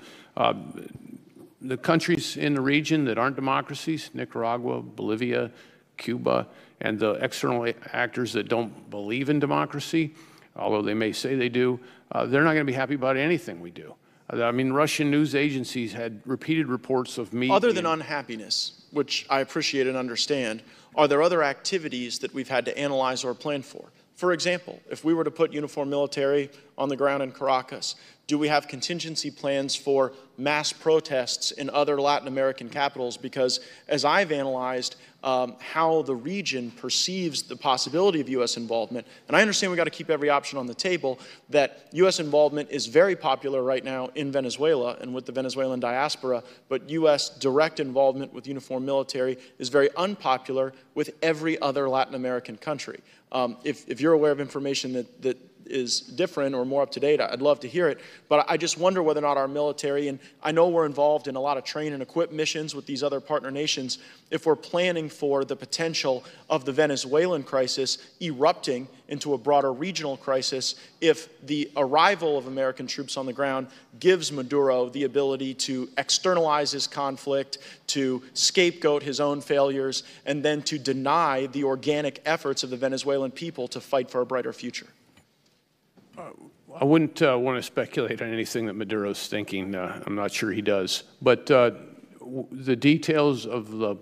The countries in the region that aren't democracies, Nicaragua, Bolivia, Cuba, and the external actors that don't believe in democracy, although they may say they do, they're not going to be happy about anything we do. I mean, Russian news agencies had repeated reports of me. Other than unhappiness, which I appreciate and understand, are there other activities that we've had to analyze or plan for? For example, if we were to put uniformed military on the ground in Caracas, do we have contingency plans for mass protests in other Latin American capitals? Because as I've analyzed how the region perceives the possibility of U.S. involvement, and I understand we've got to keep every option on the table, that U.S. involvement is very popular right now in Venezuela and with the Venezuelan diaspora, but U.S. direct involvement with uniformed military is very unpopular with every other Latin American country. If you're aware of information that is different or more up to date, I'd love to hear it. But I just wonder whether or not our military, and I know we're involved in a lot of train and equip missions with these other partner nations, if we're planning for the potential of the Venezuelan crisis erupting into a broader regional crisis, if the arrival of American troops on the ground gives Maduro the ability to externalize his conflict, to scapegoat his own failures, and then to deny the organic efforts of the Venezuelan people to fight for a brighter future. I wouldn't want to speculate on anything that Maduro's thinking. I'm not sure he does. But the details of the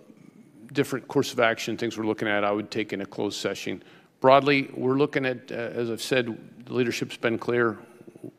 different course of action, things we're looking at, I would take in a closed session. Broadly, we're looking at, as I've said, the leadership's been clear.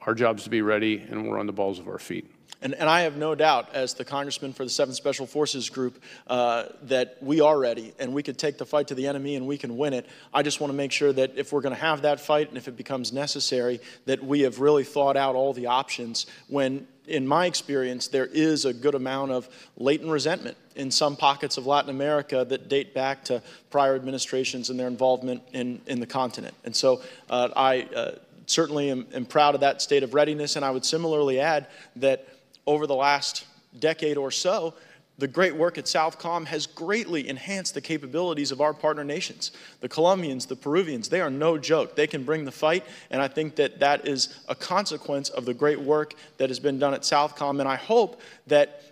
Our job is to be ready, and we're on the balls of our feet. And I have no doubt, as the congressman for the 7th Special Forces Group, that we are ready, and we could take the fight to the enemy, and we can win it. I just want to make sure that if we're going to have that fight, and if it becomes necessary, that we have really thought out all the options when, in my experience, there is a good amount of latent resentment in some pockets of Latin America that date back to prior administrations and their involvement in the continent. And so I certainly am proud of that state of readiness, and I would similarly add that over the last decade or so, The great work at Southcom has greatly enhanced the capabilities of our partner nations. The Colombians, the Peruvians, they are no joke. They can bring the fight, and I think that that is a consequence of the great work that has been done at Southcom, and I hope that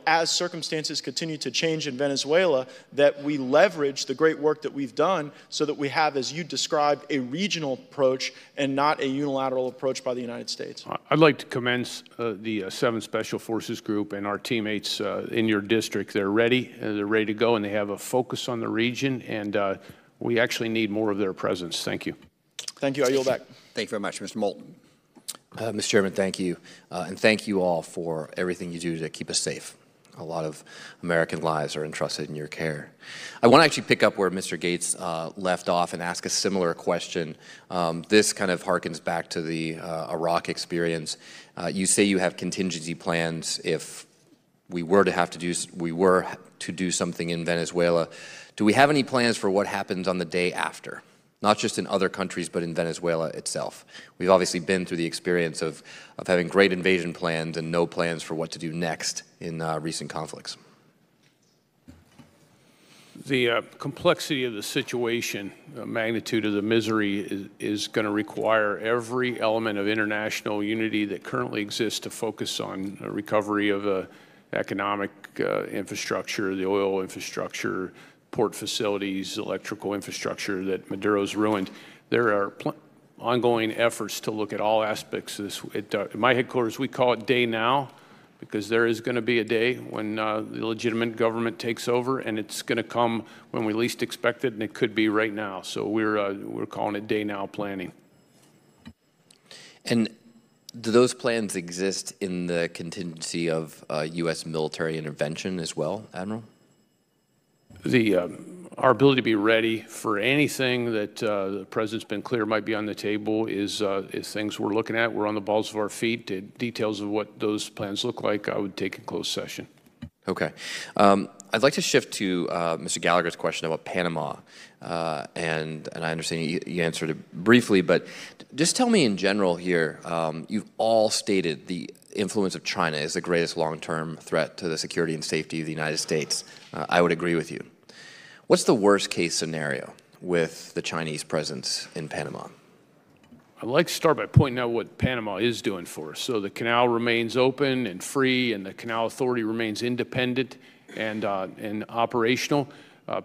as circumstances continue to change in Venezuela, that we leverage the great work that we've done so that we have, as you described, a regional approach and not a unilateral approach by the United States. I'd like to commend the 7th Special Forces Group and our teammates in your district. They're ready to go, and they have a focus on the region, and we actually need more of their presence. Thank you. Thank you. I yield back. Thank you very much. Mr. Moulton. Mr. Chairman, thank you. And thank you all for everything you do to keep us safe. A lot of American lives are entrusted in your care. I want to actually pick up where Mr. Gates left off and ask a similar question. This kind of harkens back to the Iraq experience. You say you have contingency plans if we were to do something in Venezuela. Do we have any plans for what happens on the day after? Not just in other countries, but in Venezuela itself. We've obviously been through the experience of having great invasion plans and no plans for what to do next in recent conflicts. The complexity of the situation, the magnitude of the misery is going to require every element of international unity that currently exists to focus on a recovery of economic infrastructure, the oil infrastructure, port facilities, electrical infrastructure that Maduro's ruined. There are ongoing efforts to look at all aspects of this. At my headquarters, we call it day now, because there is going to be a day when the legitimate government takes over, and it's going to come when we least expect it, and it could be right now. So we're calling it day now planning. And do those plans exist in the contingency of U.S. military intervention as well, Admiral? Our ability to be ready for anything that the President's been clear might be on the table is things we're looking at. We're on the balls of our feet. The details of what those plans look like, I would take in closed session. Okay. I'd like to shift to Mr. Gallagher's question about Panama. And I understand you answered it briefly, but just tell me in general here, you've all stated the influence of China is the greatest long-term threat to the security and safety of the United States. I would agree with you. What's the worst-case scenario with the Chinese presence in Panama? I'd like to start by pointing out what Panama is doing for us. So the canal remains open and free, and the Canal Authority remains independent and operational.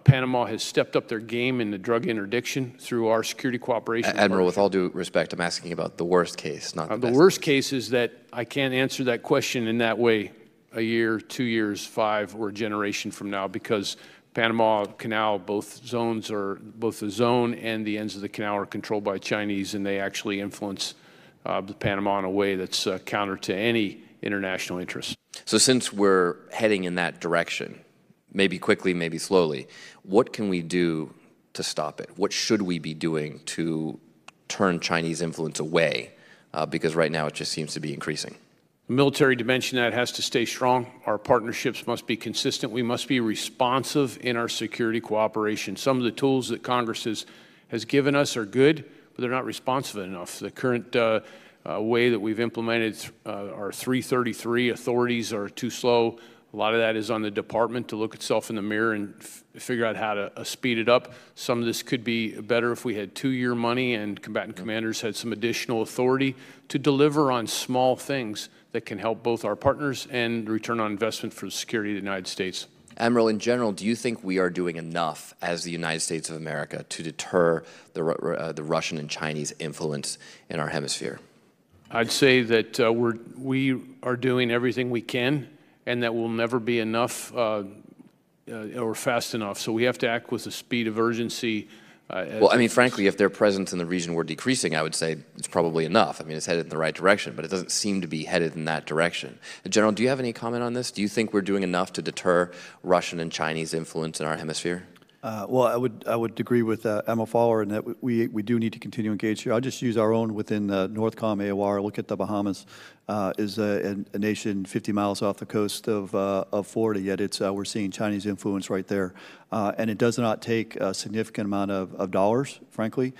Panama has stepped up their game in the drug interdiction through our security cooperation. Admiral, with all due respect, I'm asking about the worst case, not the best. The worst case is that I can't answer that question in that way a year, 2 years, 5, or a generation from now, because Panama Canal, both the zone and the ends of the canal are controlled by Chinese, and they actually influence the Panama in a way that's counter to any international interest. So since we're heading in that direction, maybe quickly, maybe slowly, what can we do to stop it? What should we be doing to turn Chinese influence away? Because right now it just seems to be increasing. The military dimension that has to stay strong. Our partnerships must be consistent. We must be responsive in our security cooperation. Some of the tools that Congress has given us are good, but they're not responsive enough. The current way that we've implemented our 333 authorities are too slow. A lot of that is on the department to look itself in the mirror and figure out how to speed it up. Some of this could be better if we had 2-year money and combatant commanders had some additional authority to deliver on small things that can help both our partners and the return on investment for the security of the United States. Admiral, in general, do you think we are doing enough as the United States of America to deter the Russian and Chinese influence in our hemisphere? I'd say that we are doing everything we can, and that will never be enough or fast enough. So we have to act with the speed of urgency. Well, I mean, frankly, if their presence in the region were decreasing, I would say it's probably enough. I mean, it's headed in the right direction, but it doesn't seem to be headed in that direction. General, do you have any comment on this? Do you think we're doing enough to deter Russian and Chinese influence in our hemisphere? Well, I would agree with Admiral Fowler in that we do need to continue to engage here. I'll just use our own within Northcom AOR. Look at the Bahamas. is a nation 50 miles off the coast of Florida, yet we're seeing Chinese influence right there. And it does not take a significant amount of dollars, frankly,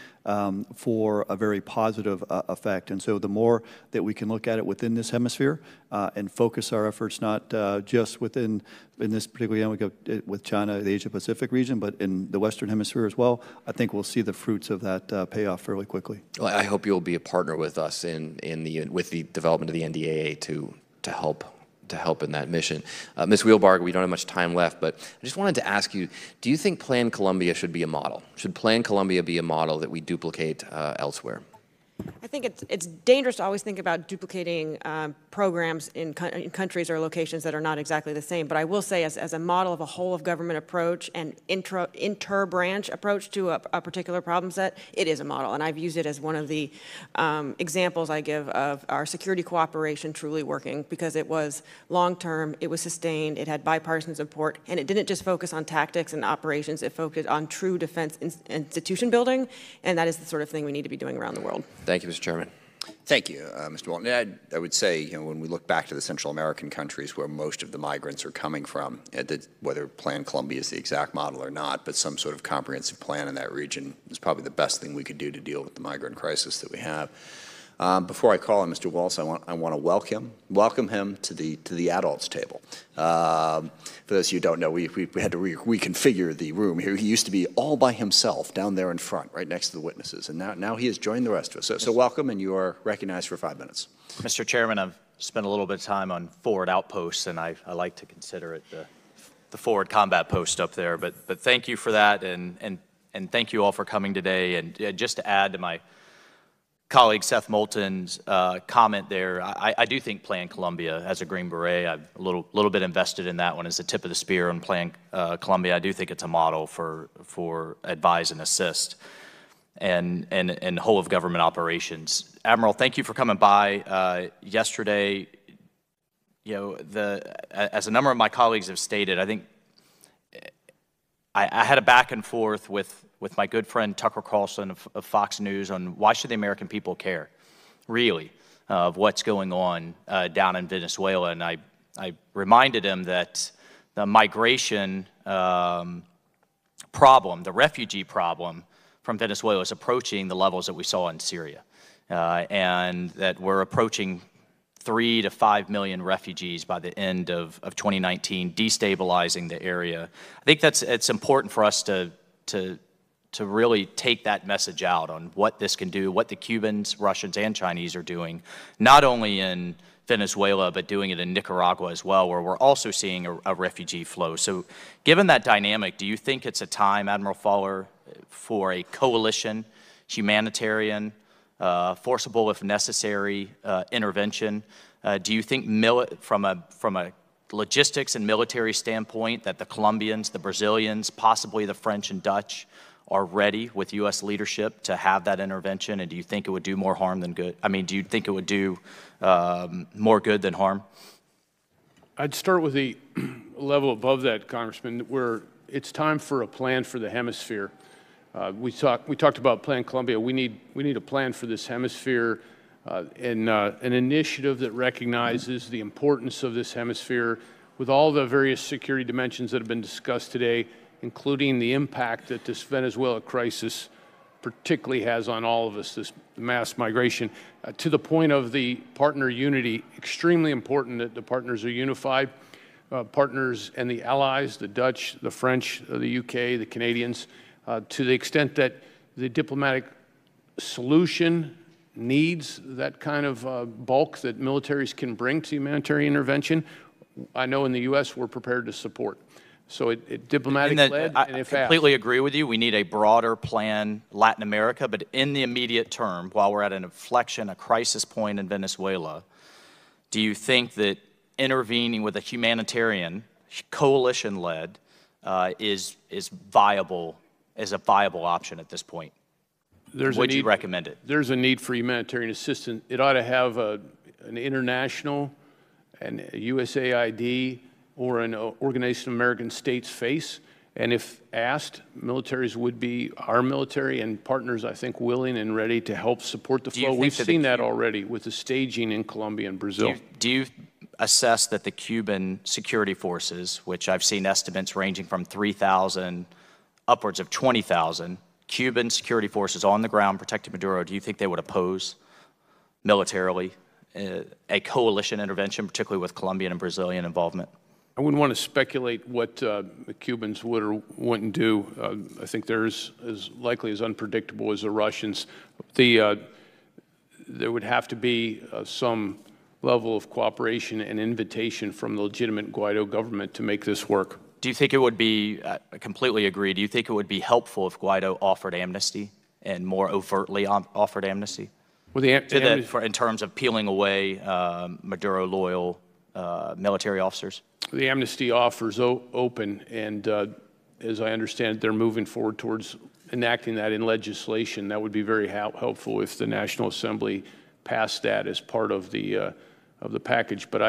for a very positive effect. And so the more that we can look at it within this hemisphere and focus our efforts not just in this particular area with China, the Asia-Pacific region, but in the Western Hemisphere as well, I think we'll see the fruits of that pay off fairly quickly. Well, I hope you'll be a partner with us with the development of the NDAA to help in that mission. Ms. Wheelbarger, we don't have much time left, but I just wanted to ask you, do you think Plan Colombia should be a model? Should Plan Colombia be a model that we duplicate elsewhere? I think it's dangerous to always think about duplicating programs in countries or locations that are not exactly the same. But I will say, as a model of a whole of government approach and inter-branch approach to a particular problem set, it is a model. And I've used it as one of the examples I give of our security cooperation truly working, because it was long-term, it was sustained, it had bipartisan support, and it didn't just focus on tactics and operations, it focused on true defense institution building, and that is the sort of thing we need to be doing around the world. Thank you, Mr. Chairman. Thank you, Mr. Walton. I would say, when we look back to the Central American countries where most of the migrants are coming from, whether Plan Colombia is the exact model or not, but some sort of comprehensive plan in that region is probably the best thing we could do to deal with the migrant crisis that we have. Before I call on Mr. Waltz, I want to welcome him to the adults table. For those of you who don't know, we had to reconfigure the room here. He used to be all by himself down there in front, right next to the witnesses, and now he has joined the rest of us. So welcome, and you are recognized for 5 minutes. Mr. Chairman, I've spent a little bit of time on forward outposts, and I like to consider it the forward combat post up there. But thank you for that, and thank you all for coming today. And just to add to my colleague Seth Moulton's comment there, I do think Plan Colombia, as a Green Beret, I'm a little bit invested in that one as the tip of the spear on Plan Colombia. I do think it's a model for advise and assist and whole of government operations. Admiral, thank you for coming by yesterday. As a number of my colleagues have stated, I think I had a back and forth with my good friend Tucker Carlson of Fox News on why should the American people care, really, of what's going on down in Venezuela. And I reminded him that the migration problem, the refugee problem from Venezuela is approaching the levels that we saw in Syria, and that we're approaching 3 to 5 million refugees by the end of 2019, destabilizing the area. I think it's important for us to really take that message out on what this can do, what the Cubans, Russians, and Chinese are doing, not only in Venezuela, but doing it in Nicaragua as well, where we're also seeing a refugee flow. So given that dynamic, do you think it's a time, Admiral Fowler, for a coalition, humanitarian, forcible if necessary intervention? Do you think from a logistics and military standpoint that the Colombians, the Brazilians, possibly the French and Dutch are ready with U.S. leadership to have that intervention? And do you think it would do more harm than good? I mean, do you think it would do more good than harm? I'd start with the level above that, Congressman, where it's time for a plan for the hemisphere. We talked about Plan Colombia. We need a plan for this hemisphere, and an initiative that recognizes the importance of this hemisphere with all the various security dimensions that have been discussed today, including the impact that this Venezuela crisis particularly has on all of us, this mass migration, to the point of the partner unity. Extremely important that the partners are unified, partners and the allies, the Dutch, the French, the UK, the Canadians, to the extent that the diplomatic solution needs that kind of bulk that militaries can bring to humanitarian intervention. I know in the U.S. we're prepared to support. So it diplomatic-led, and if I completely agree with you. We need a broader plan, Latin America, but in the immediate term, while we're at an inflection, a crisis point in Venezuela, do you think that intervening with a humanitarian, coalition-led, is viable, is a viable option at this point? Would you recommend it? There's a need for humanitarian assistance. It ought to have an international and USAID or an Organization of American States face, And if asked, militaries would be, our military and partners, I think, willing and ready to help support the flow. We've seen that already with the staging in Colombia and Brazil. Do you assess that the Cuban security forces, which I've seen estimates ranging from 3,000 upwards of 20,000, Cuban security forces on the ground protecting Maduro, do you think they would oppose militarily a coalition intervention, particularly with Colombian and Brazilian involvement? I wouldn't want to speculate what the Cubans would or wouldn't do. I think they're as likely as unpredictable as the Russians. There would have to be some level of cooperation and invitation from the legitimate Guaido government to make this work. Do you think it would be, I completely agree, do you think it would be helpful if Guaido offered amnesty and more overtly offered amnesty? Well, in terms of peeling away Maduro-loyal military officers? The amnesty offer's open, and as I understand it, they're moving forward towards enacting that in legislation. That would be very helpful if the National Assembly passed that as part of the package. But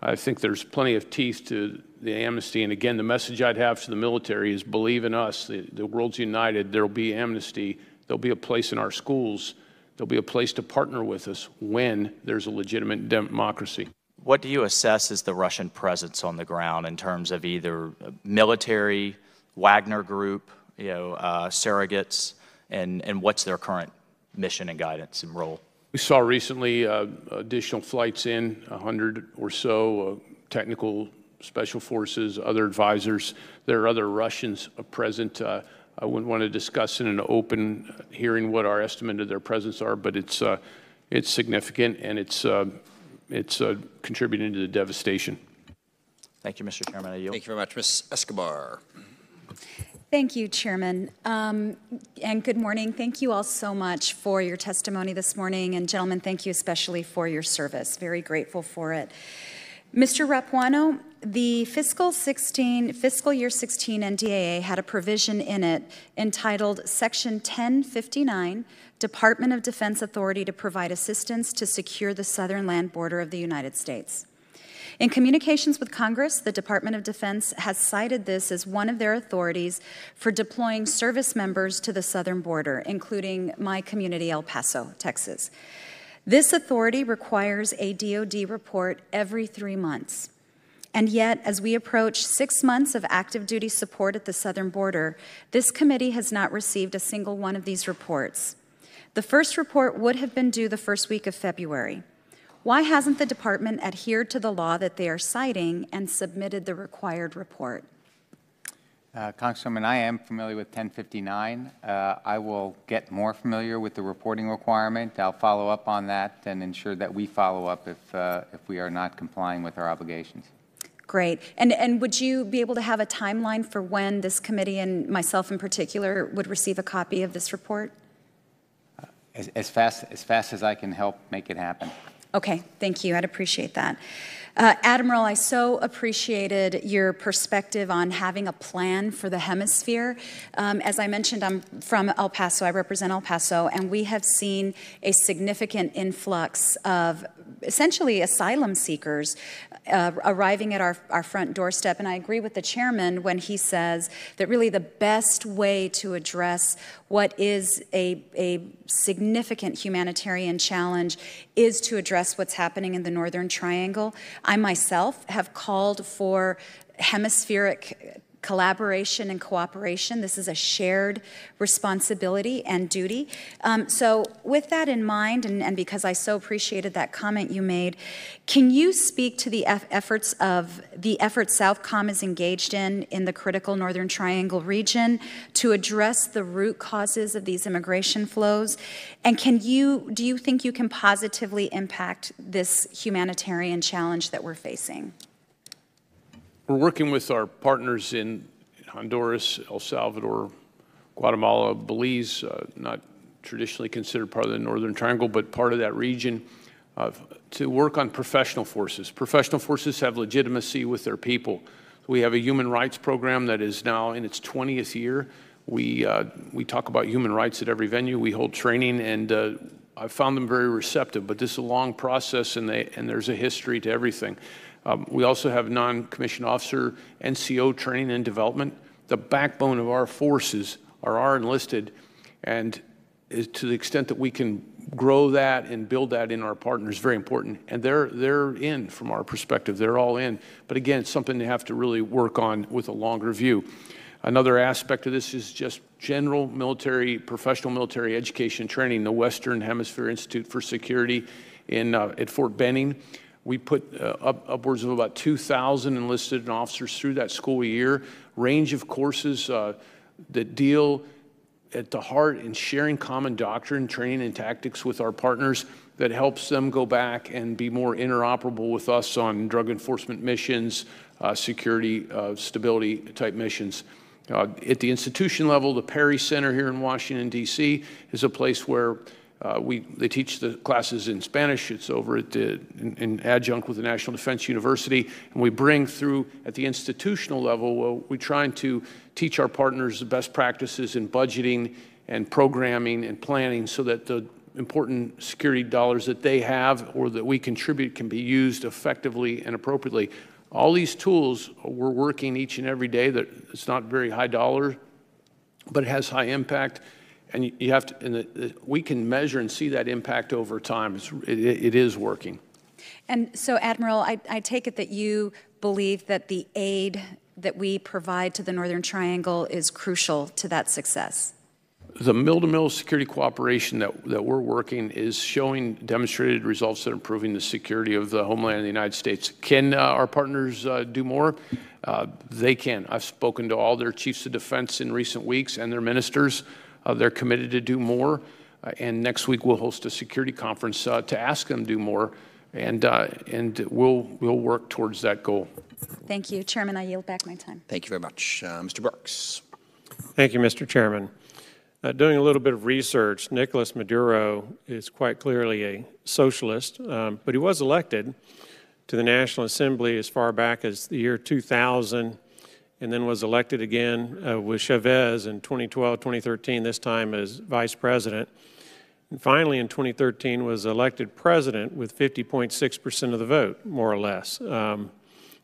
I think there's plenty of teeth to the amnesty. And again, the message I'd have to the military is believe in us. The world's united. There'll be amnesty. There'll be a place in our schools. There'll be a place to partner with us when there's a legitimate democracy. What do you assess as the Russian presence on the ground in terms of either military, Wagner Group, surrogates, and what's their current mission and guidance and role? We saw recently additional flights in, 100 or so, technical special forces, other advisors. There are other Russians present. I wouldn't want to discuss in an open hearing what our estimate of their presence are, but it's significant, and it's contributing to the devastation. Thank you, Mr. Chairman. I yield. Thank you very much. Ms. Escobar. Thank you, Chairman. And good morning. Thank you all so much for your testimony this morning. And gentlemen, thank you especially for your service. Very grateful for it. Mr. Rapuano, the fiscal year 16 NDAA had a provision in it entitled Section 1059, Department of Defense Authority to provide assistance to secure the southern land border of the United States. In communications with Congress, the Department of Defense has cited this as one of their authorities for deploying service members to the southern border, including my community, El Paso, Texas. This authority requires a DoD report every 3 months. And yet, as we approach 6 months of active duty support at the southern border, this committee has not received a single one of these reports. The first report would have been due the first week of February. Why hasn't the department adhered to the law that they are citing and submitted the required report? Congresswoman, I am familiar with 1059. I will get more familiar with the reporting requirement. I'll follow up on that and ensure that we follow up if we are not complying with our obligations. Great. And would you be able to have a timeline for when this committee and myself in particular would receive a copy of this report? As fast as I can help make it happen. Okay, thank you. I'd appreciate that. Admiral, I so appreciated your perspective on having a plan for the hemisphere. As I mentioned, I'm from El Paso. I represent El Paso, and we have seen a significant influx of essentially asylum seekers arriving at our front doorstep. And I agree with the chairman when he says that really the best way to address what is a significant humanitarian challenge is to address what's happening in the Northern Triangle. I myself have called for hemispheric collaboration and cooperation. This is a shared responsibility and duty. So with that in mind, and because I so appreciated that comment you made, can you speak to the efforts Southcom is engaged in the critical Northern Triangle region to address the root causes of these immigration flows? And do you think you can positively impact this humanitarian challenge that we're facing? We're working with our partners in Honduras, El Salvador, Guatemala, Belize, not traditionally considered part of the Northern Triangle, but part of that region, to work on professional forces. Professional forces have legitimacy with their people. We have a human rights program that is now in its 20th year. We talk about human rights at every venue. We hold training, and I've found them very receptive, but this is a long process, and there's a history to everything. We also have non-commissioned officer NCO training and development the backbone of our forces are our enlisted, and to the extent that we can grow that and build that in our partners, very important. And they're in from our perspective. They're all in. But again, it's something they have to really work on with a longer view. Another aspect of this is just general military, professional military education training. The Western Hemisphere Institute for Security at Fort Benning. We put upwards of about 2,000 enlisted officers through that school year. Range of courses that deal at the heart in sharing common doctrine, training, and tactics with our partners that helps them go back and be more interoperable with us on drug enforcement missions, security, stability type missions. At the institution level, the Perry Center here in Washington, D.C. is a place where they teach the classes in Spanish. It's over at in adjunct with the National Defense University. And we bring through, at the institutional level, we're trying to teach our partners the best practices in budgeting and programming and planning so that the important security dollars that they have or that we contribute can be used effectively and appropriately. All these tools, we're working each and every day. That it's not very high dollar, but it has high impact. And you have to, and we can measure and see that impact over time. It is working. And so, Admiral, I take it that you believe that the aid that we provide to the Northern Triangle is crucial to that success. The mill-to-mill security cooperation that we're working is showing demonstrated results that are improving the security of the homeland of the United States. Can our partners do more? They can. I've spoken to all their chiefs of defense in recent weeks and their ministers. They're committed to do more, and next week we'll host a security conference to ask them to do more, and we'll work towards that goal. Thank you. Chairman, I yield back my time. Thank you very much. Mr. Brooks. Thank you, Mr. Chairman. Doing a little bit of research, Nicolas Maduro is quite clearly a socialist, but he was elected to the National Assembly as far back as the year 2000, and then was elected again with Chavez in 2012, 2013, this time as vice president. And finally, in 2013, was elected president with 50.6% of the vote, more or less. Of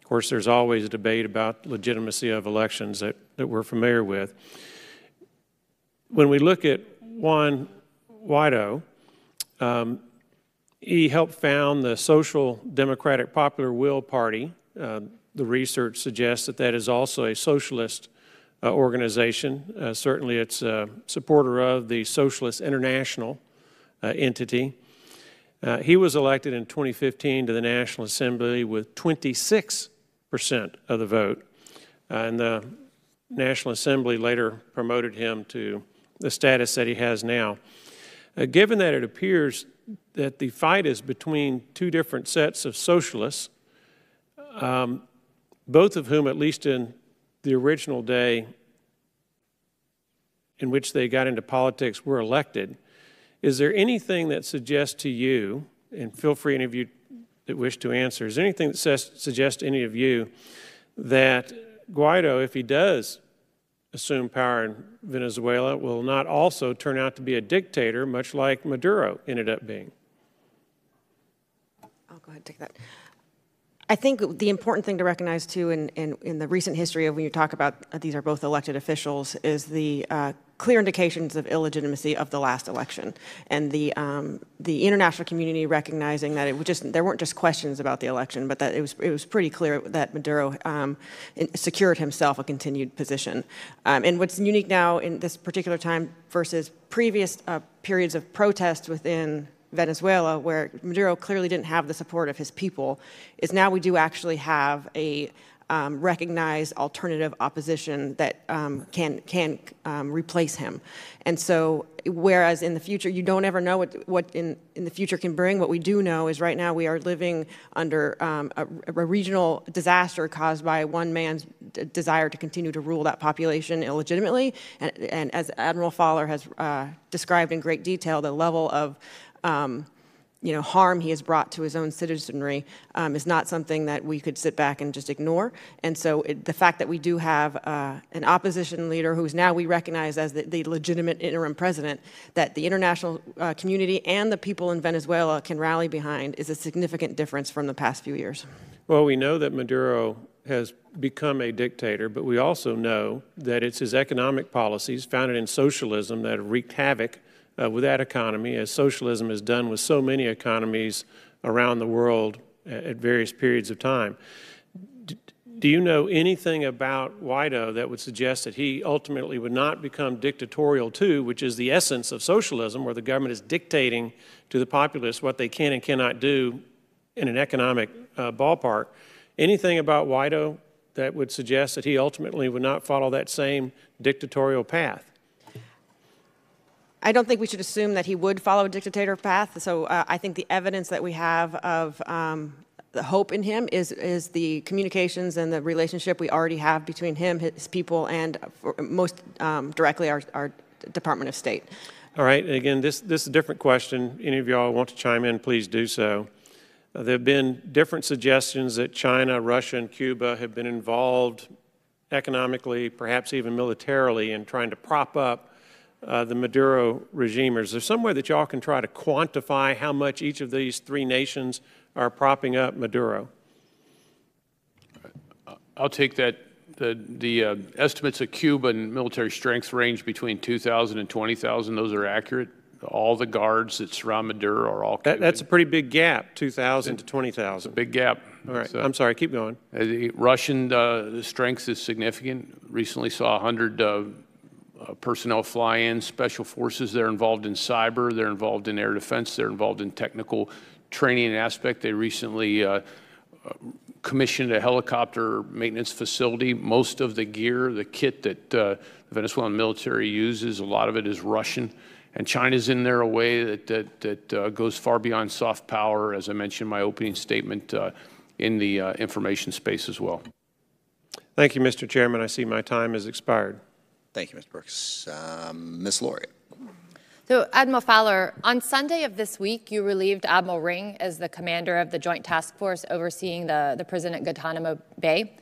course, there's always a debate about legitimacy of elections that we're familiar with. When we look at Juan Guaido, he helped found the Social Democratic Popular Will Party. The research suggests that that is also a socialist organization. Certainly it's a supporter of the Socialist International entity. He was elected in 2015 to the National Assembly with 26% of the vote. And the National Assembly later promoted him to the status that he has now. Given that it appears that the fight is between two different sets of socialists, both of whom, at least in the original day in which they got into politics, were elected, is there anything that suggests to you, and feel free any of you that wish to answer, is there anything that suggests to any of you that Guaido, if he does assume power in Venezuela, will not also turn out to be a dictator, much like Maduro ended up being? I'll go ahead and take that. I think the important thing to recognize, too, in the recent history of when you talk about these are both elected officials, is the clear indications of illegitimacy of the last election, and the international community recognizing that there weren't just questions about the election, but that it was pretty clear that Maduro secured himself a continued position. And what's unique now in this particular time versus previous periods of protest within Venezuela, where Maduro clearly didn't have the support of his people, is now we do actually have a recognized alternative opposition that can replace him. And so, whereas in the future, you don't ever know what in the future can bring, what we do know is right now we are living under a regional disaster caused by one man's desire to continue to rule that population illegitimately. And as Admiral Fowler has described in great detail, the level of harm he has brought to his own citizenry is not something that we could sit back and just ignore. And so the fact that we do have an opposition leader who's now we recognize as the legitimate interim president, that the international community and the people in Venezuela can rally behind, is a significant difference from the past few years. Well, we know that Maduro has become a dictator, but we also know that it's his economic policies founded in socialism that have wreaked havoc with that economy, as socialism has done with so many economies around the world at various periods of time. Do you know anything about Guaido that would suggest that he ultimately would not become dictatorial too, which is the essence of socialism, where the government is dictating to the populace what they can and cannot do in an economic ballpark? Anything about Guaido that would suggest that he ultimately would not follow that same dictatorial path? I don't think we should assume that he would follow a dictator path. So I think the evidence that we have of the hope in him is the communications and the relationship we already have between him, his people, and most directly our Department of State. All right. And again, this is a different question. Any of y'all want to chime in, please do so. There have been different suggestions that China, Russia, and Cuba have been involved economically, perhaps even militarily, in trying to prop up the Maduro regime. Is there some way that y'all can try to quantify how much each of these three nations are propping up Maduro? I'll take that. The estimates of Cuban military strength range between 2,000 and 20,000. Those are accurate. All the guards that surround Maduro are all Cuban. That's a pretty big gap, 2,000 to 20,000. Big gap. All right. So, I'm sorry, keep going. The Russian strength is significant. Recently saw 100 personnel fly in, special forces. They're involved in cyber. They're involved in air defense. They're involved in technical training aspect. They recently commissioned a helicopter maintenance facility. Most of the gear, the kit that the Venezuelan military uses, a lot of it is Russian. And China's in there a way that goes far beyond soft power, as I mentioned in my opening statement, in the information space as well. Thank you, Mr. Chairman. I see my time has expired. Thank you, Mr. Brooks. Ms. Lauria. So, Admiral Fowler, on Sunday of this week, you relieved Admiral Ring as the commander of the Joint Task Force overseeing the prison at Guantanamo Bay.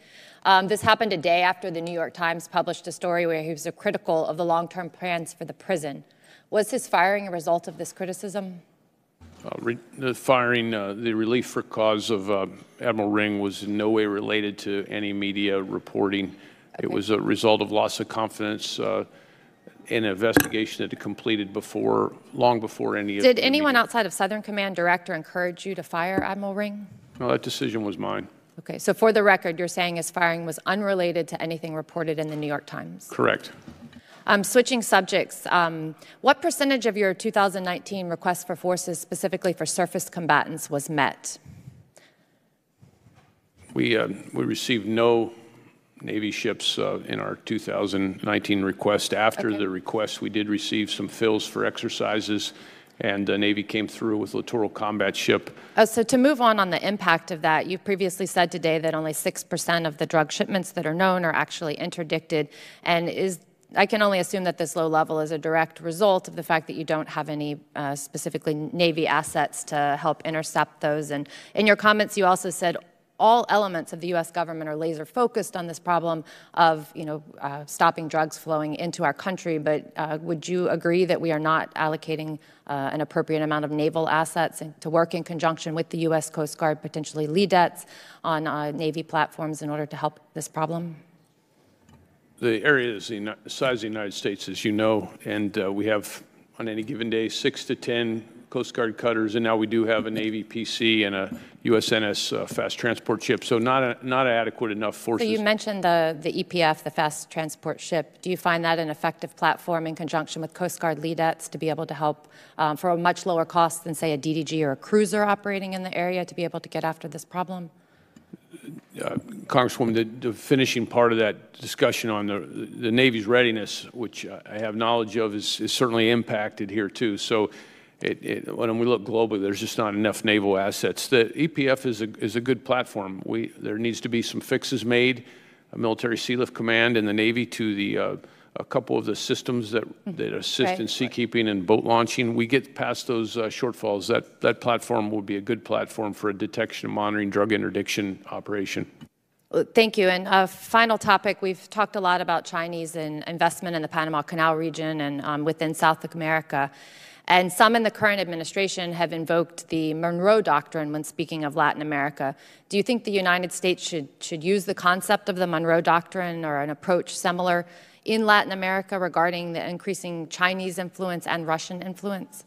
This happened a day after the New York Times published a story where he was critical of the long-term plans for the prison. Was his firing a result of this criticism? The firing, the relief for cause of Admiral Ring was in no way related to any media reporting. Okay. It was a result of loss of confidence in an investigation that had completed long before any of Did anyone outside of Southern Command direct or encourage you to fire Admiral Ring? No, that decision was mine. Okay, so for the record, you're saying his firing was unrelated to anything reported in the New York Times? Correct. Switching subjects, what percentage of your 2019 request for forces specifically for surface combatants was met? We received no Navy ships in our 2019 request. After the request, we did receive some fills for exercises, and the Navy came through with littoral combat ship. So to move on the impact of that, you previously said today that only 6% of the drug shipments that are known are actually interdicted, and I can only assume that this low level is a direct result of the fact that you don't have any specifically Navy assets to help intercept those. And in your comments, you also said all elements of the U.S. government are laser focused on this problem of, stopping drugs flowing into our country. But would you agree that we are not allocating an appropriate amount of naval assets to work in conjunction with the U.S. Coast Guard, potentially leadettes on Navy platforms in order to help this problem? The area is the size of the United States, as you know, and we have on any given day 6 to 10 Coast Guard cutters, and now we do have a Navy PC and a USNS fast transport ship, so not adequate enough forces. So you mentioned the EPF, the fast transport ship. Do you find that an effective platform in conjunction with Coast Guard leadettes to be able to help for a much lower cost than, say, a DDG or a cruiser operating in the area to be able to get after this problem? Congresswoman, the finishing part of that discussion on the Navy's readiness, which I have knowledge of, is certainly impacted here too. So when we look globally, there's just not enough naval assets. The EPF is a good platform. There needs to be some fixes made, a military sea lift command and the Navy to a couple of the systems that assist in seakeeping and boat launching. We get past those shortfalls. That platform will be a good platform for a detection and monitoring drug interdiction operation. Thank you. And a final topic, we've talked a lot about Chinese investment in the Panama Canal region and within South America. And some in the current administration have invoked the Monroe Doctrine when speaking of Latin America. Do you think the United States should use the concept of the Monroe Doctrine or an approach similar in Latin America regarding the increasing Chinese influence and Russian influence?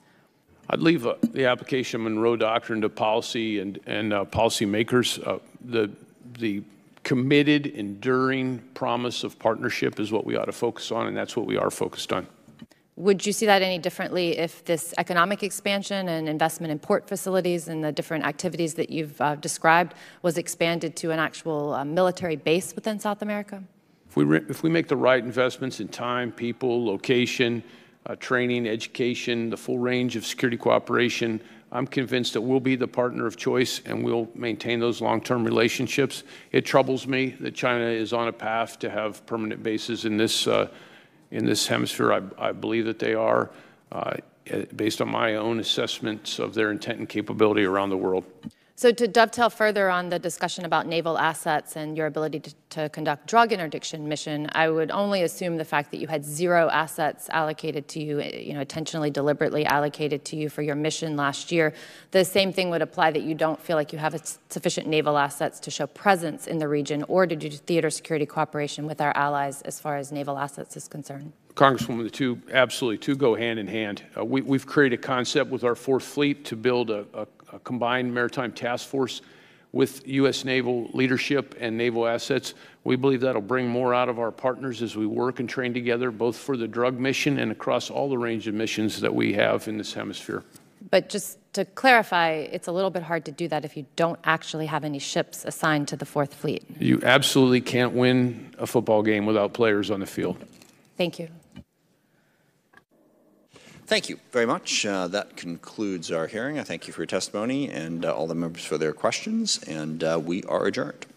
I'd leave the application of Monroe Doctrine to policy and policymakers. The committed, enduring promise of partnership is what we ought to focus on, and that's what we are focused on. Would you see that any differently if this economic expansion and investment in port facilities and the different activities that you've described was expanded to an actual military base within South America? If we make the right investments in time, people, location, training, education, the full range of security cooperation, I'm convinced that we'll be the partner of choice and we'll maintain those long-term relationships. It troubles me that China is on a path to have permanent bases in this hemisphere. I believe that they are, based on my own assessments of their intent and capability around the world. So to dovetail further on the discussion about naval assets and your ability to conduct drug interdiction mission, I would only assume the fact that you had 0 assets allocated to you, intentionally, deliberately allocated to you for your mission last year. The same thing would apply that you don't feel like you have sufficient naval assets to show presence in the region or to do theater security cooperation with our allies as far as naval assets is concerned. Congresswoman, the two go hand in hand. We've created a concept with our 4th Fleet to build a combined maritime task force with U.S. naval leadership and naval assets. We believe that'll bring more out of our partners as we work and train together, both for the drug mission and across all the range of missions that we have in this hemisphere. But just to clarify, it's a little bit hard to do that if you don't actually have any ships assigned to the 4th Fleet. You absolutely can't win a football game without players on the field. Thank you. Thank you very much. That concludes our hearing. I thank you for your testimony and all the members for their questions, and we are adjourned.